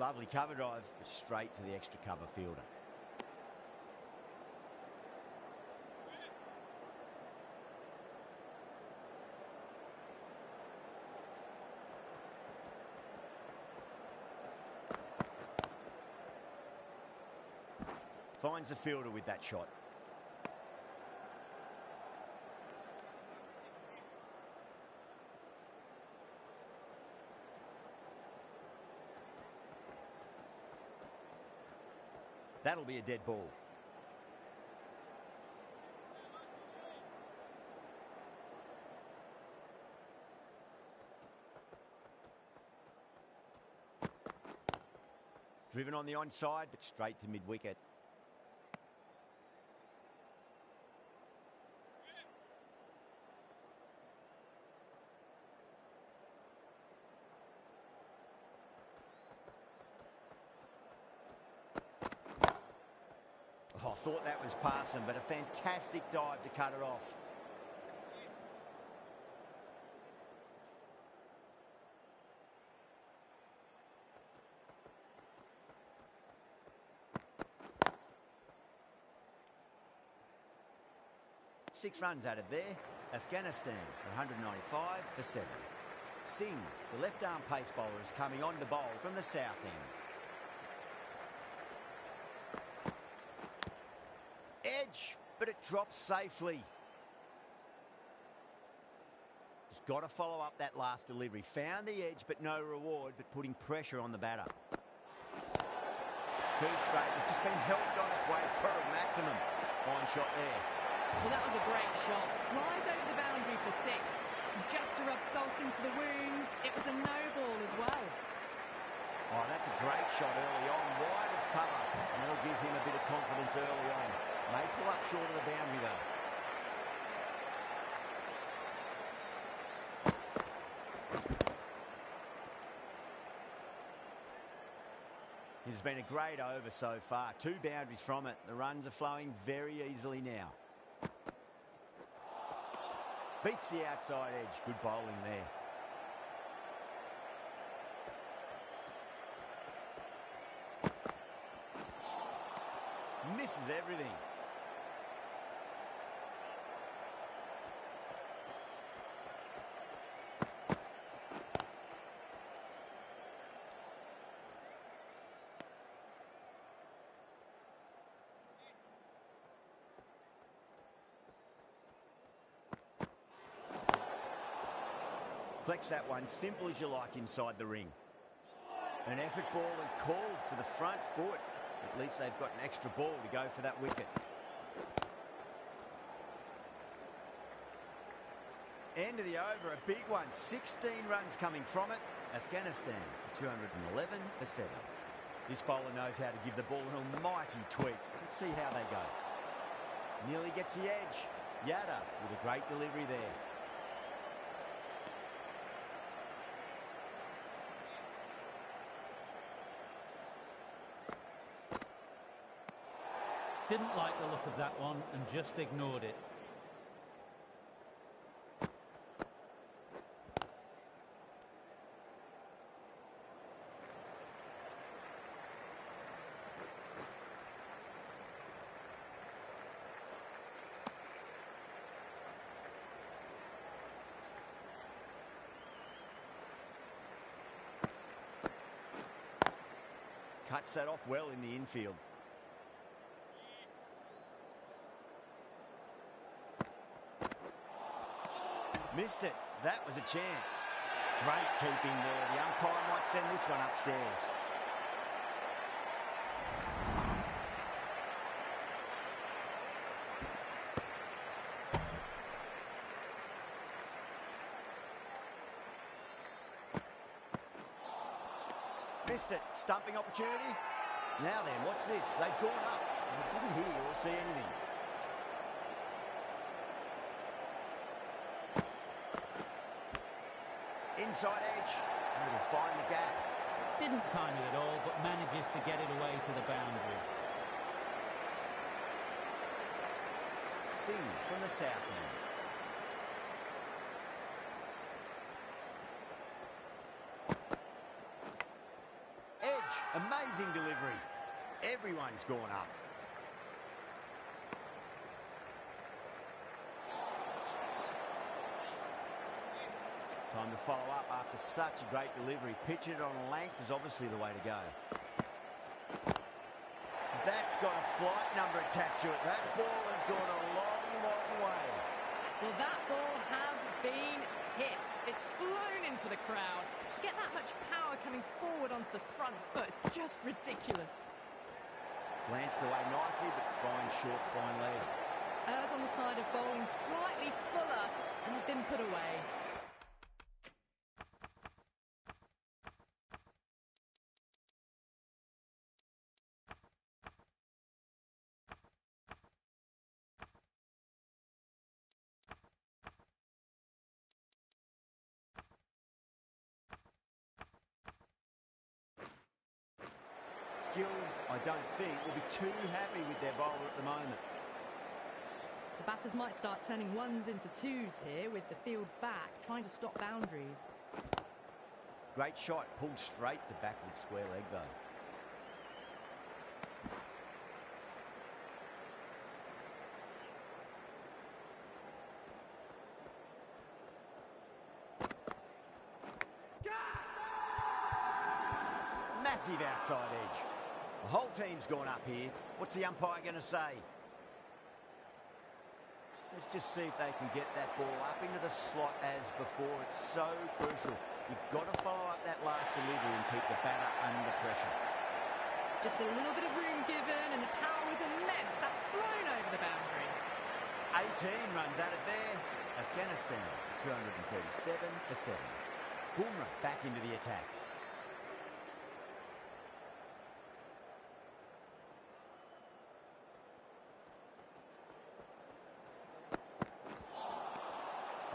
Lovely cover drive, straight to the extra cover fielder. Finds the fielder with that shot. That'll be a dead ball. Driven on the onside, but straight to mid-wicket. Oh, I thought that was past him, but a fantastic dive to cut it off. Six runs added there. Afghanistan, 195 for 7. Singh, the left-arm pace bowler, is coming on to bowl from the south end. Edge, but it drops safely. Just got to follow up that last delivery. Found the edge, but no reward, but putting pressure on the batter. Too straight. It's just been helped on its way for a maximum. Fine shot there. Well, that was a great shot. Flied over the boundary for 6. Just to rub salt into the wounds, it was a no ball as well. Oh, that's a great shot early on. Wide of cover. And that'll give him a bit of confidence early on. May pull up short of the boundary though. This has been a great over so far. 2 boundaries from it. The runs are flowing very easily now. Beats the outside edge. Good bowling there. Misses everything. Flex that one, simple as you like inside the ring. An effort ball and called for the front foot. At least they've got an extra ball to go for that wicket. End of the over, a big one. 16 runs coming from it. Afghanistan, 211 for 7. This bowler knows how to give the ball an almighty tweak. Let's see how they go. Nearly gets the edge. Yada with a great delivery there. Didn't like the look of that one and just ignored it. Cuts that off well in the infield. Missed it. That was a chance. Great keeping there. The umpire might send this one upstairs. Missed it. Stumping opportunity. Now then, what's this? They've gone up. I didn't hear or see anything. Inside edge. And it'll find the gap. Didn't time it at all, but manages to get it away to the boundary. Singh from the south end. Edge. Amazing delivery. Everyone's gone up. Time to follow up after such a great delivery. Pitching it on length is obviously the way to go. That's got a flight number attached to it. That ball has gone a long, long way. Well, that ball has been hit. It's flown into the crowd. To get that much power coming forward onto the front foot is just ridiculous. Glanced away nicely, but fine short, fine leg. Errs on the side of bowling slightly fuller, and they've been put away. Gill, I don't think, will be too happy with their bowler at the moment. The batters might start turning ones into twos here with the field back, trying to stop boundaries. Great shot, pulled straight to backward square leg though. Massive outside edge. The whole team's gone up here. What's the umpire going to say? Let's just see if they can get that ball up into the slot as before. It's so crucial. You've got to follow up that last delivery and keep the batter under pressure. Just a little bit of room given, and the power was immense. That's flown over the boundary. 18 runs at it there. Afghanistan, 237 for 7. Bumrah back into the attack.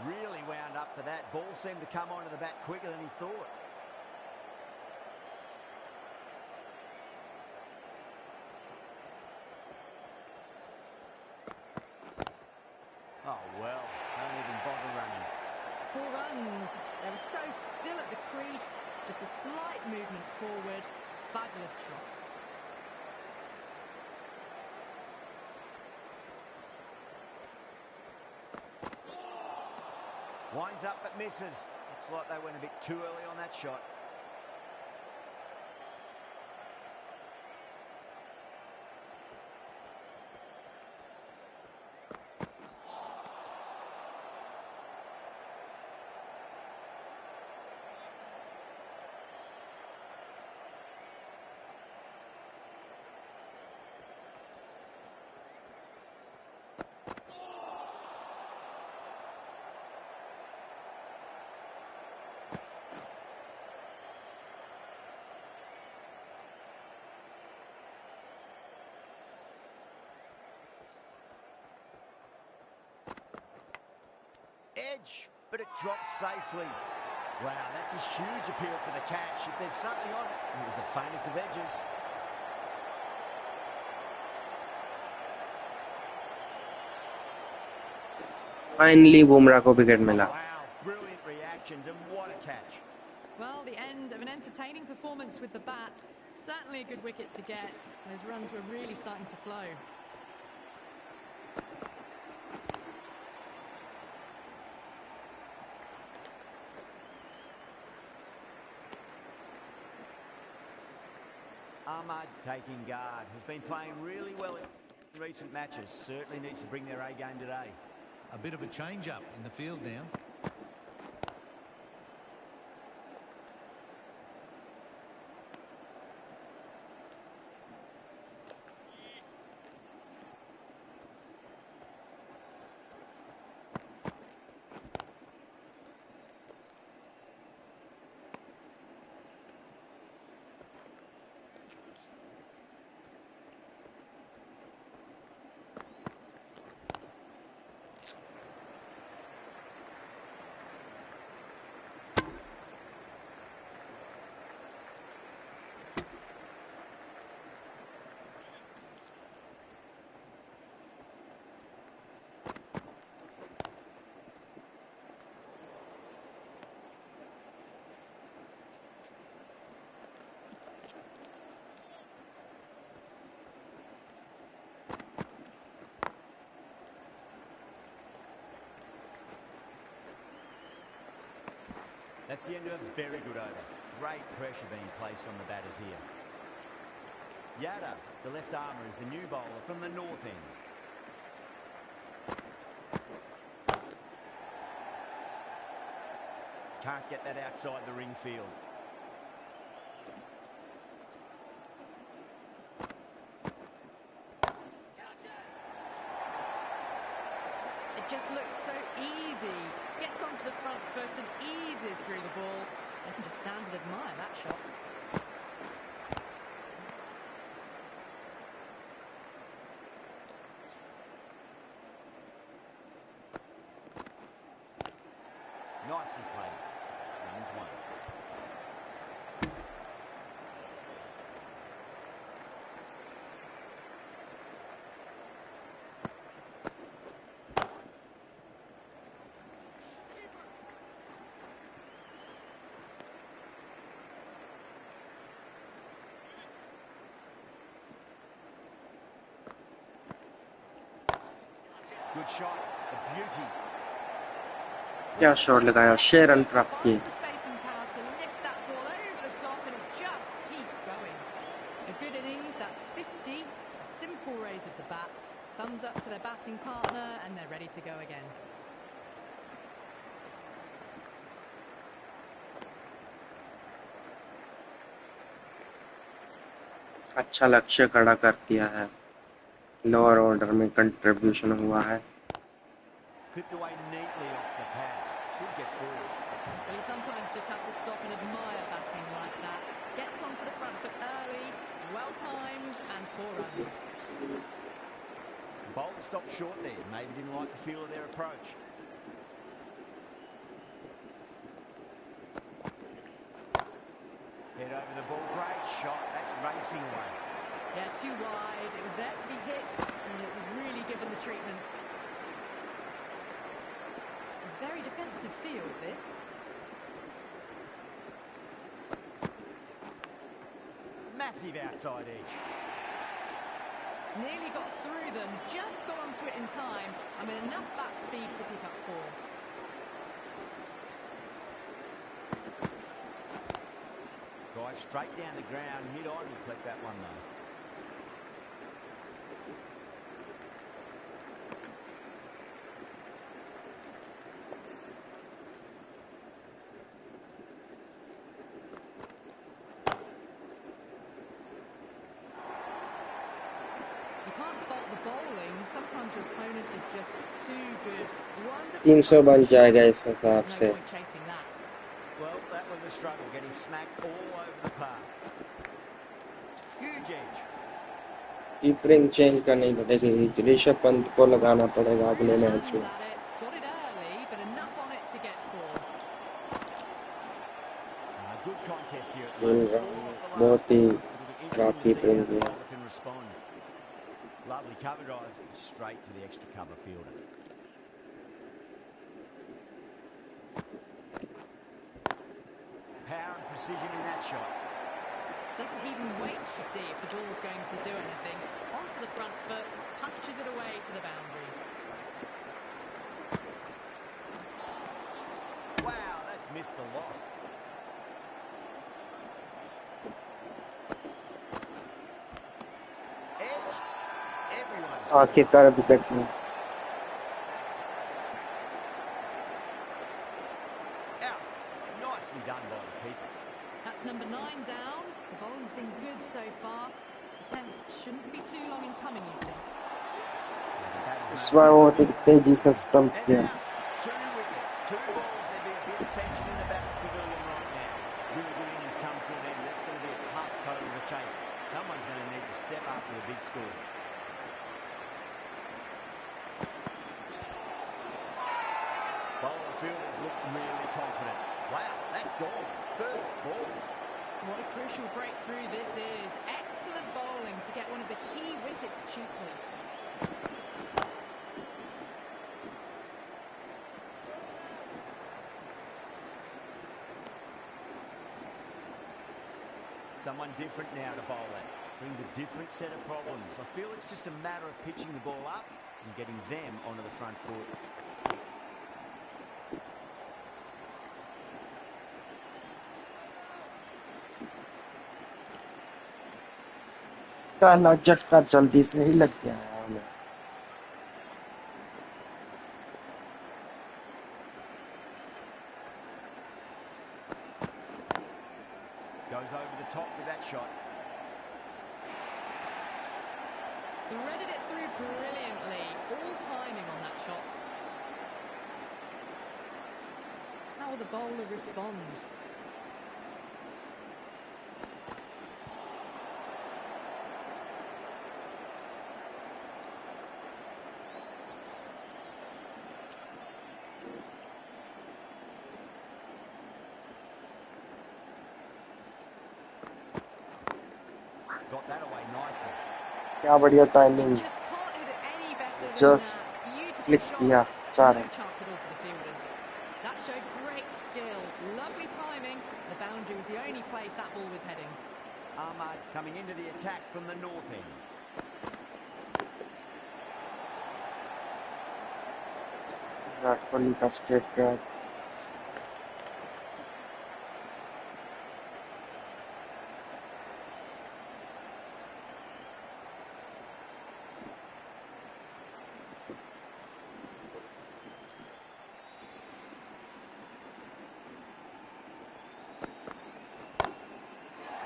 Really wound up for that. Ball seemed to come onto the bat quicker than he thought. Oh, well, don't even bother running. 4 runs. They were so still at the crease. Just a slight movement forward. Fabulous shot. Winds up but misses. Looks like they went a bit too early on that shot. but it drops safely. Wow, that's a huge appeal for the catch. If there's something on it, it was the faintest of edges. Finally Bumrah को wicket मिला। Wow, brilliant reactions and what a catch. Well, the end of an entertaining performance with the bat. Certainly a good wicket to get. Those runs were really starting to flow. Ahmad taking guard, has been playing really well in recent matches. Certainly needs to bring their A game today. A bit of a change-up in the field now. That's the end of a very good over. Great pressure being placed on the batters here. Yada, the left armour, is the new bowler from the north end. Can't get that outside the ring field. It just looks so easy. Gets onto the front foot and eases through the ball. I can just stand and admire that shot. Nicely played. Runs one. Good shot, a beauty. क्या shot लगाया, 6 run प्राप्त किए। Finds the space and power to lift that ball over the top, and it just keeps going. A good innings, that's 50. A simple raise of the bats. Thumbs up to their batting partner, and they're ready to go again. अच्छा लक्ष्य खड़ा कर दिया है, lower order में contribution हुआ है। Clipped away neatly off the pass. Should get forward. Well, you sometimes just have to stop and admire batting like that. Gets onto the front foot early, well timed, and 4 runs. The bowler stopped short there. Maybe didn't like the feel of their approach. Head over the ball. Great shot. That's racing away. Yeah, too wide. It was there to be hit, and it was really given the treatment. A very defensive field, this. Massive outside edge. Nearly got through them, just got onto it in time. I mean, enough bat speed to pick up 4. Drive straight down the ground. Mid-on will collect that one though. You can't fault the bowling. Sometimes your opponent is just too good. Wonderful 300 बन shot. जाएगा इस हिसाब There's से। no point chasing that. Well, that was a struggle, getting smacked all over the park. Huge edge. कीपरिंग change करनी पड़ेगी, ऋषभ पंत को लगाना पड़ेगा अगले मैच Hands में। at it, got it early, but enough on it to get मिल रहा है, बहुत ही खराब कीपिंग भी है। Can respond. Lovely cover drive, straight to the extra cover fielder. Power and precision in that shot. Doesn't even wait to see if the ball's going to do anything. Onto the front foot, punches it away to the boundary. Wow, that's missed the lot. Edged. Everyone's आखिरकार wicket मिला। out. Nicely done by the keeper. That's number 9 down. The bowling's been good so far. The 10th shouldn't be too long in coming, you think. इस बार बहुत ही तेजी से stump And किया। now, 2 wickets, 2 balls. There'd be a bit of tension in the batter's pavilion right now. Really good innings comes to an end. That's going to be a tough total to chase. Someone's going to need to step up with a big score. Bowler fielders look really confident. Wow, that's gone. First ball. What a crucial breakthrough this is. Excellent bowling to get one of the key wickets cheaply. Someone different now to bowl at. Brings a different set of problems. I feel it's just a matter of pitching the ball up and getting them onto the front foot. काला झटका जल्दी से ही लग गया है हमें। Goes over the top with that shot. Threaded it through brilliantly. All timing on that shot. How will the bowler respond? Got that away nicely. क्या बढ़िया timing. Just can't hit it any better than Just that. Beautiful flick shot. किया, No चार। chance at all for the fielders. That showed great skill. Lovely timing. The boundary was the only place that ball was heading. Ahmad coming into the attack from the north end. Virat Kohli का straight drive.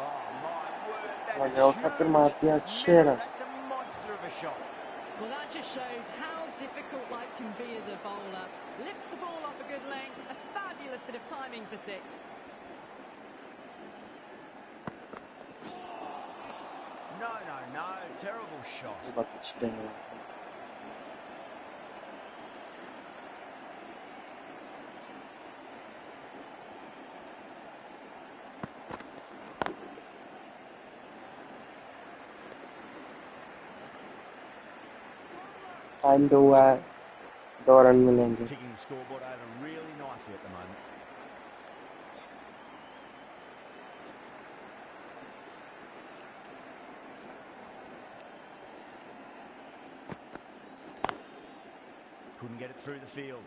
Oh my word, that is लगा उठा फिर मार दिया huge. 6 run. That's a monster of a shot. Well, that just shows how difficult life can be as a bowler. Lifts the ball off a good length. A fabulous bit of timing for 6. No, no, no. Terrible shot. बहुत stay हुआ। Time तो हुआ है, 2 run मिलेंगे। Ticking the scoreboard over really nicely at the moment. Couldn't get it through the field.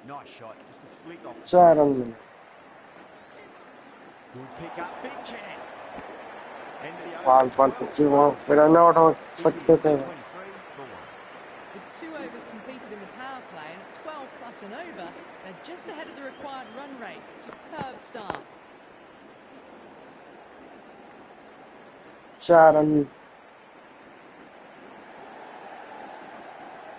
Nice shot, just a flick off. 4 run मिले। Good pick up, big chance. End of the Pal over. पीछे वहाँ फिर run out हो सकते थे। 23 for 1. With 2 overs completed in the power play and at 12 plus an over, they're just ahead of the required run rate. Superb start. 4 run.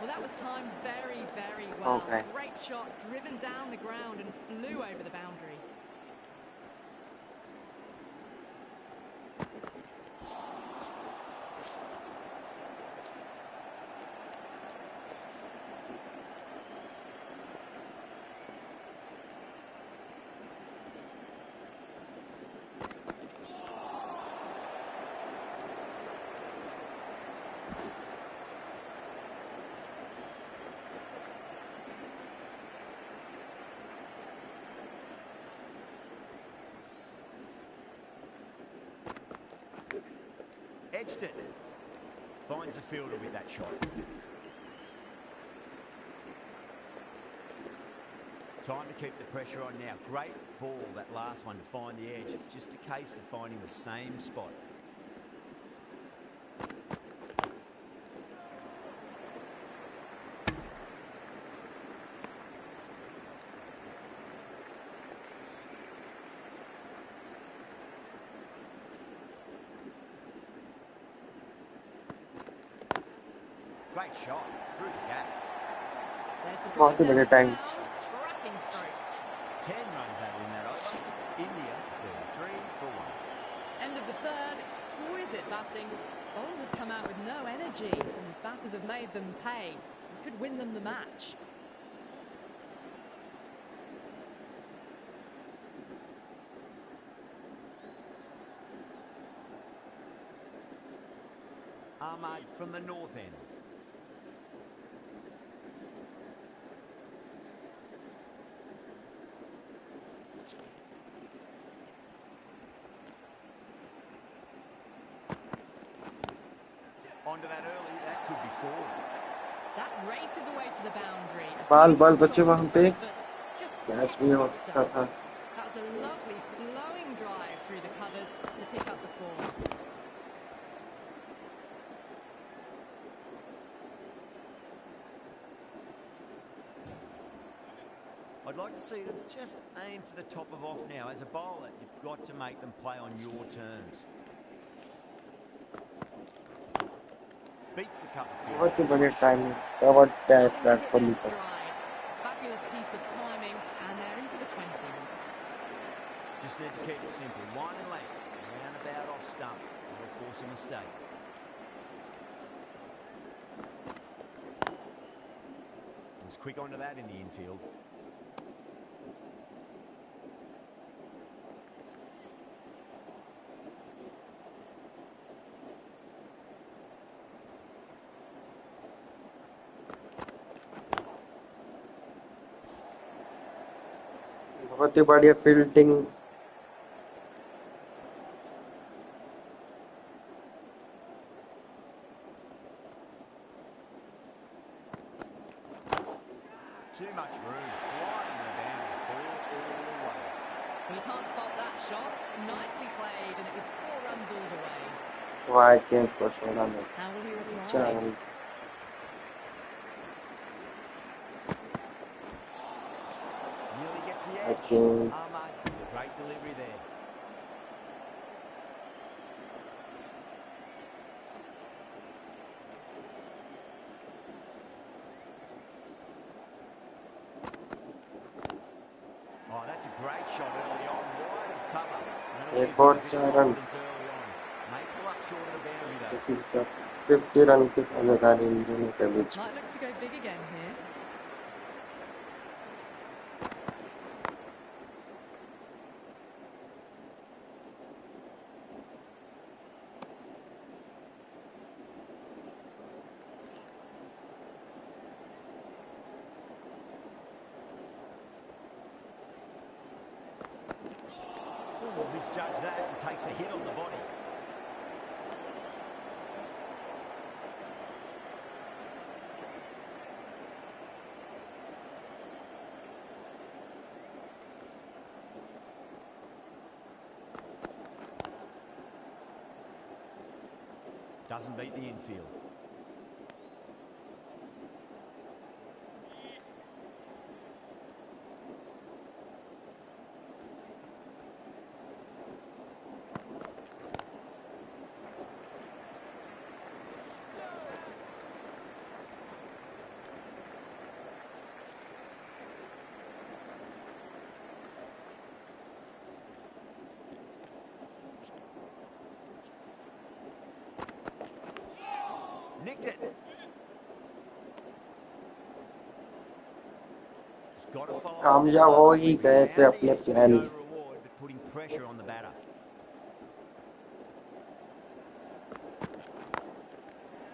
Well, that was timed very, very well. Okay. Great shot, driven down the ground and flew over the boundary. pitched it. Finds the fielder with that shot. Time to keep the pressure on now. Great ball, that last one, to find the edge. It's just a case of finding the same spot. Great shot through the gap. There's the बहुत ही drive बढ़िया down time. the bow. Cracking stroke. 10 runs out in that over. India 33 for 1. End of the third, exquisite batting. Bowlers have come out with no energy, and the batters have made them pay. It could win them the match. Ahmad from the north end. Onto that early, that could be 4. That races away to the boundary. बाल बच्चे वहाँ पे Just catch नहीं हो textbook सकता stuff. था. That was a lovely flowing drive through the covers to pick up the 4. I'd like to see them just aim for the top of off now. As a bowler, you've got to make them play on your terms. Beats the cover field. बहुत ही बढ़िया time है. Cover Starting to bat hit पर their लिखा. stride. Fabulous piece of timing, and they're into the 20s. Just need to keep it simple. Line and length. Roundabout off stump. That'll force a mistake. Was quick onto that in the infield. बहुत ही बढ़िया fielding. Too much room. Flying the boundary. 4 all the way. Well, you can't fault that shot. Nicely played, and it was 4 runs all the way. वाई कैंप को छोड़ा नहीं. How will he reply? 4 run. Nearly gets the I edge. think- Ahmad, with a great delivery there. Oh, that's a great shot early on. Wide as cover. And that'll एक give और him a bit 4 of run. confidence early on. May pull up short of the boundary though. इसी के साथ 50 run की साझेदारी इन दोनों के बीच. Might look to go big again here. Ooh, misjudged that and takes a hit on the body. Doesn't beat the infield. Nicked it. Just got to follow. कामयाब हो ही गए थे अपने plan. No reward, but putting pressure on the batter.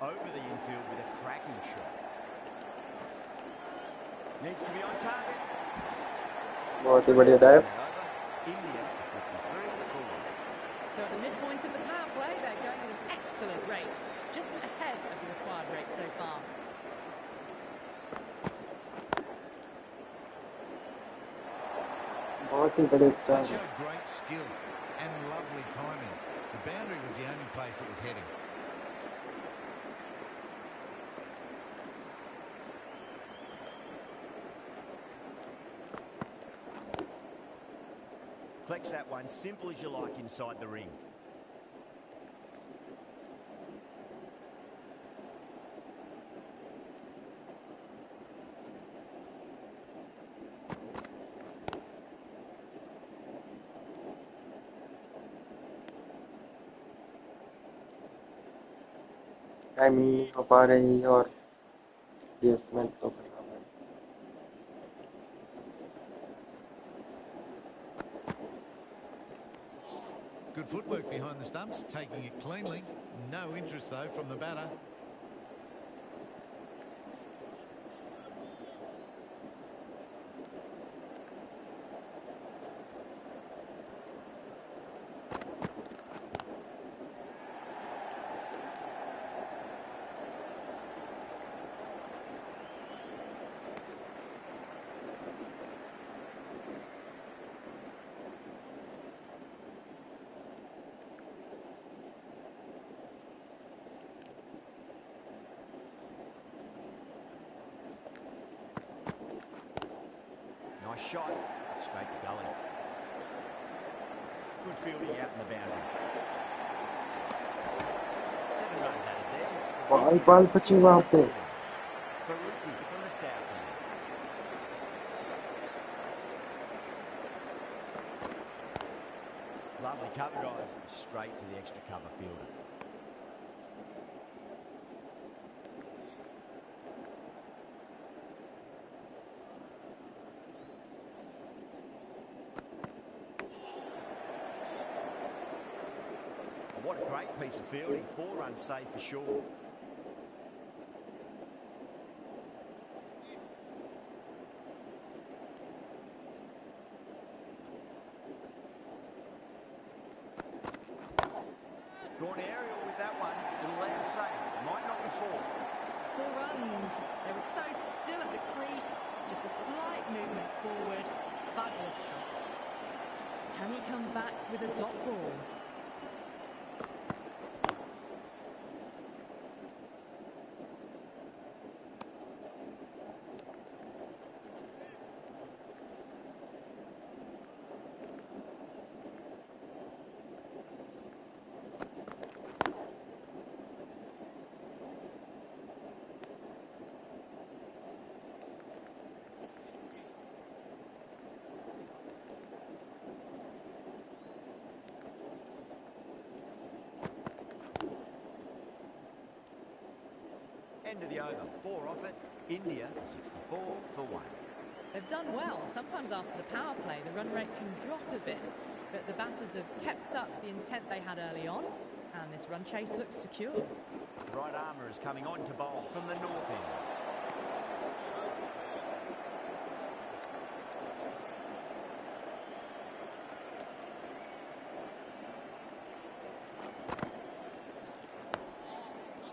Over the infield with a cracking shot. Needs to be on target. बहुत ही बढ़िया dive. Over. India 53 for 1. So at the midpoint of the power play, they're going at an excellent rate, just ahead of the required rate so far. बहुत ही बड़े They चार showed great skill and lovely timing. The boundary was the only place it was heading. Flex that one, simple as you like inside the ring. Timing नहीं हो पा रही और placement तो खराब है। Good footwork behind the stumps, taking it cleanly. No interest, though, from the batter. Nice shot, straight to gully. Good fielding out in the boundary. 7 runs added there. बाल बचे वहाँ पे। Faruqi from the south end. Lovely cover drive, straight to the extra cover fielder. What a great piece of fielding. 4 runs safe for sure. Gone aerial with that one. It'll land safe. Might not be 4. 4 runs. They were so still at the crease. Just a slight movement forward. Fabulous shot. Can he come back with a dot ball? End of the over. 4 off it. India 64 for 1. They've done well. Sometimes after the power play, the run rate can drop a bit. But the batters have kept up the intent they had early on. And this run chase looks secure. Right armour is coming on to bowl from the north end.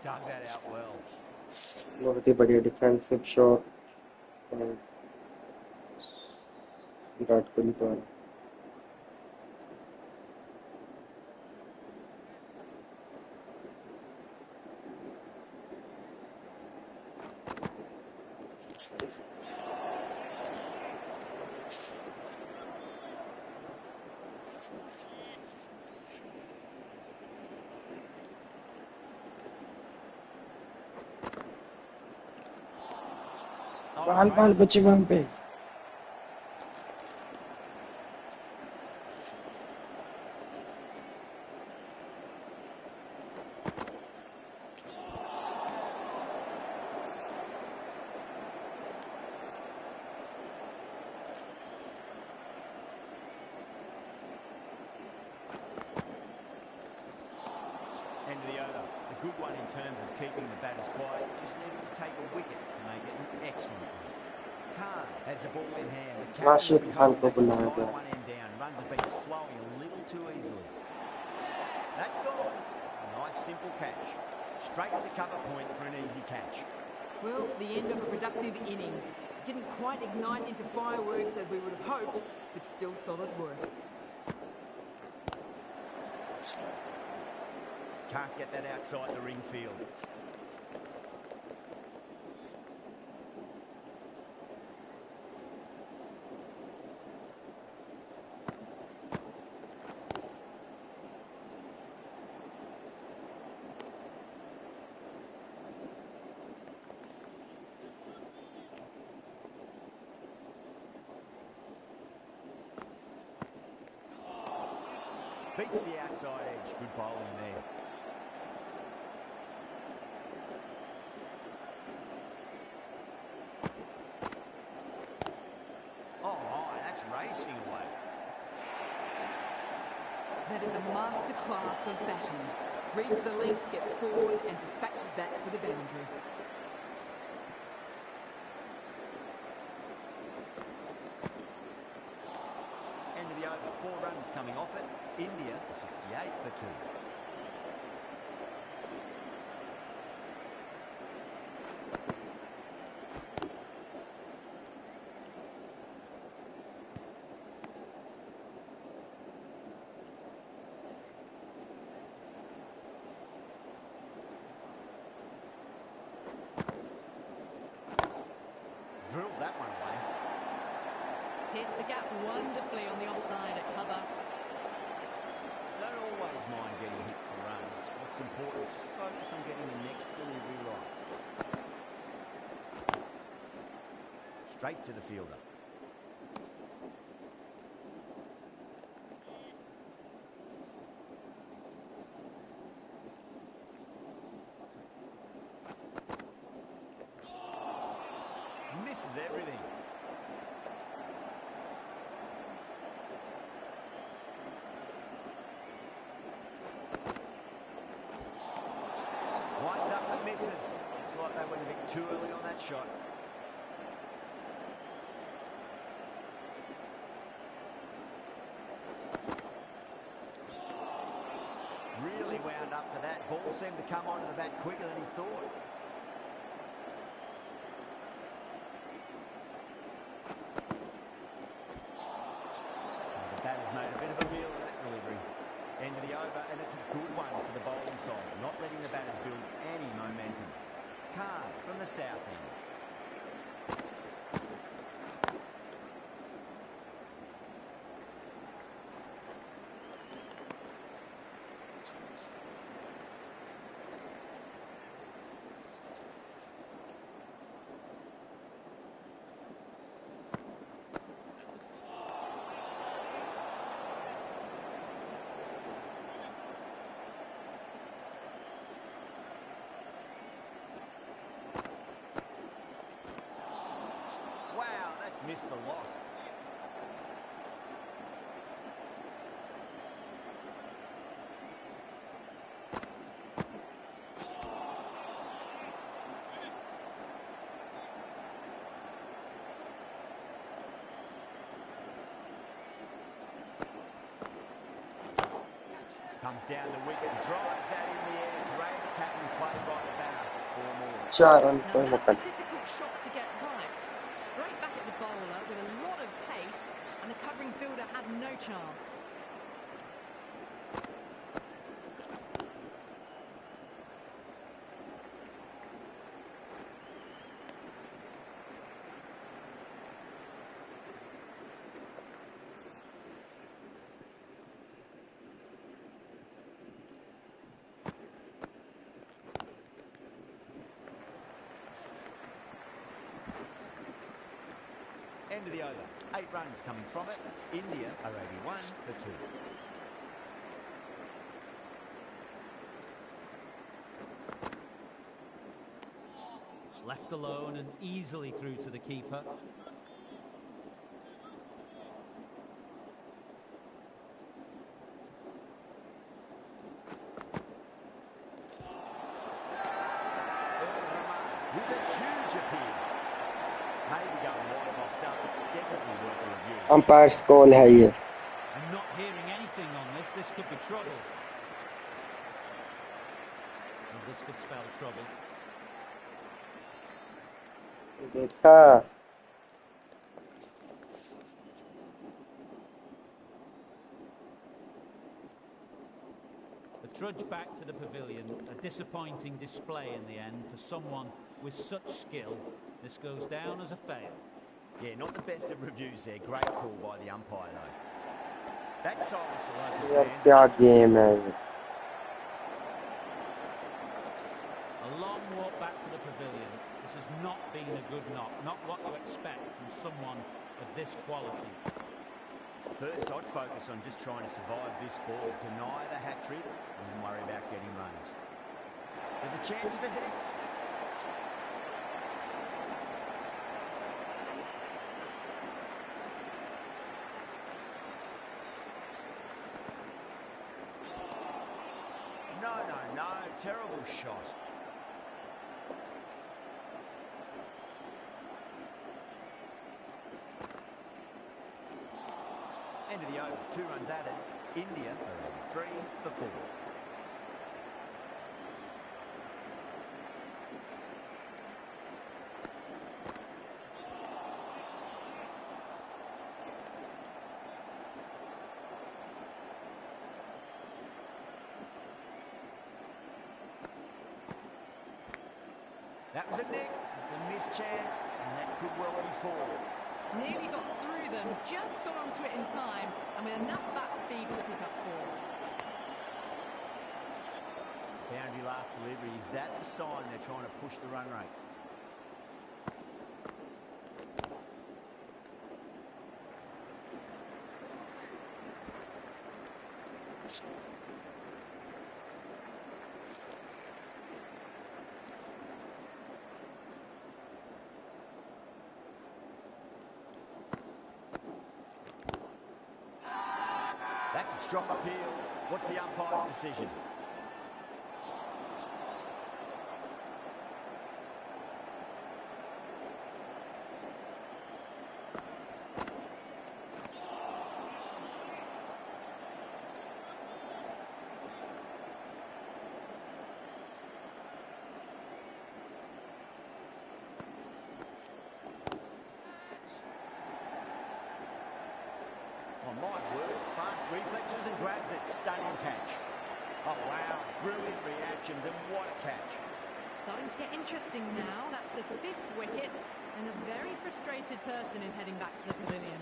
Dug that out well. बहुत ही बढ़िया defensive shot Virat Kohli द्वारा। बाल बचे वहाँ पे। End of the over. A good one in terms of keeping the batters quiet. Just needed to take a wicket to make it an excellent one. Khan has the ball in hand. The captain will be hoping they can tie one end down. Runs have been flowing a little too easily. That's gone. A nice simple catch. Straight to cover point for an easy catch. Well, the end of a productive innings. Didn't quite ignite into fireworks as we would have hoped, but still solid work. Can't get that outside the ring field. Beats the outside edge. Good bowling there. Oh my, that's racing away. That is a masterclass of batting. Reads the length, gets forward and dispatches that to the boundary. End of the over. 4 runs coming off it. India 68 for 2. Drilled that one away. Pierced the gap wonderfully on the offside at cover. Don't always mind getting hit for runs. What's important is just focus on getting the next delivery right. Straight to the fielder. Misses everything. Winds up and misses. Looks like they went a bit too early on that shot. Really wound up for that. Ball seemed to come onto the bat quicker than he thought. The batter's made a bit of a meal of that delivery. End of the over, and it's a good one for the bowling side, not letting the batters build any momentum. Khan from the south end. Wow, that's missed the lot. Comes down the wicket, drives that in the air. Great attacking play by the batter. 4 more. 4 run Now पे that's a मुकम्मल. difficult shot to get right. Straight back at the bowler with a lot of pace, and the covering fielder had no chance. End of the over. 8 runs coming from it. India are 81 for 2. Left alone and easily through to the keeper. With a huge appeal. Maybe going wide off stump. Definitely worth a review. Umpires call है ये. I'm not hearing anything on this. This could be trouble. this could spell trouble. देखा The trudge back to the pavilion, a disappointing display in the end for someone with such skill. This goes down as a fail. Yeah, not the best of reviews there. Great call by the umpire, though. That silenced the local यार fans. क्या game है ये A long walk back to the pavilion. This has not been a good knock, not what you expect from someone of this quality. First, I'd focus on just trying to survive this ball, deny the hat-trick, and then worry about getting runs. There's a chance for hits. No, terrible shot. End of the over, 2 runs added. India are 3 for 4. That was a nick. It's a missed chance, and that could well be 4. Nearly got through them, just got onto it in time, and with enough bat speed to pick up 4. Boundary last delivery. Is that the sign they're trying to push the run rate? That's a strong appeal. What's the umpire's decision? Oh, my word. Fast reflexes and grabs it. Stunning catch. Oh, wow. Brilliant reactions, and what a catch. Starting to get interesting now. That's the 5th wicket, and a very frustrated person is heading back to the pavilion.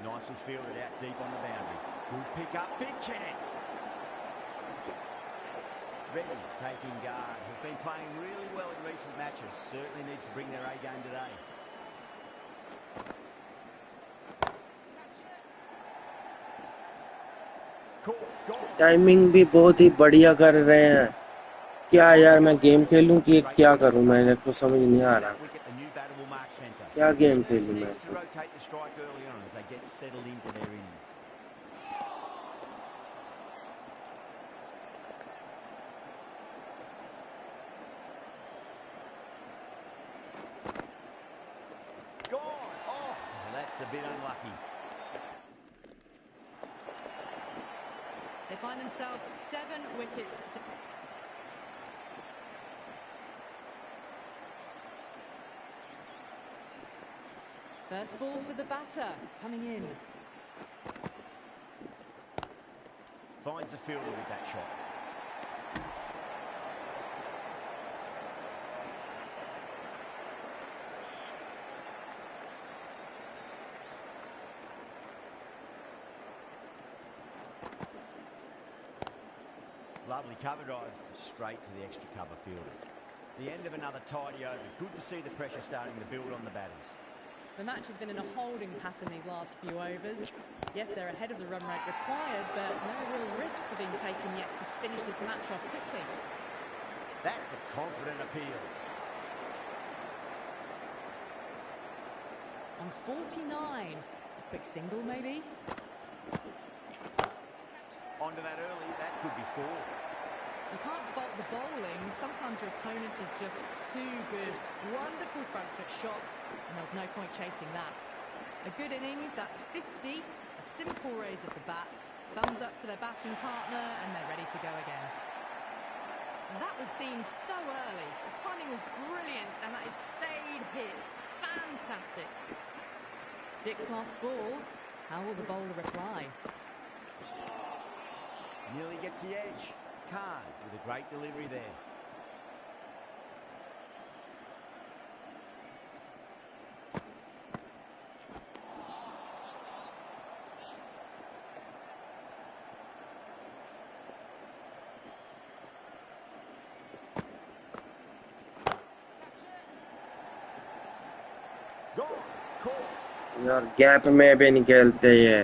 Nicely fielded out deep on the boundary. Good pick up. Big chance. Reddy taking guard. Has been playing really well in recent matches. Certainly needs to bring their A game today. Timing भी बहुत ही बढ़िया कर रहे हैं क्या यार मैं गेम खेलूं कि क्या करूं मेरे को समझ नहीं आ रहा क्या गेम खेलूं मैं A bit unlucky. They find themselves 7 wickets. First ball for the batter, coming in. Finds the fielder with that shot. Lovely cover drive, straight to the extra cover fielder. The end of another tidy over. Good to see the pressure starting to build on the batters. The match has been in a holding pattern these last few overs. Yes, they're ahead of the run rate required, but no real risks have been taken yet to finish this match off quickly. That's a confident appeal. On 49. A quick single, maybe? Onto that early, that could be 4. You can't fault the bowling. Sometimes your opponent is just too good. Wonderful front foot shot, and there was no point chasing that. A good innings, that's 50, a A simple raise of the bats, thumbs up to their batting partner, and they're ready to go again. And that was seen so early. The timing was brilliant, and that has stayed his. Fantastic. 6 last ball. How will the bowler reply? Nearly gets the edge. Khan with a great delivery there. Gone. Caught. यार gap में भी नहीं खेलते ये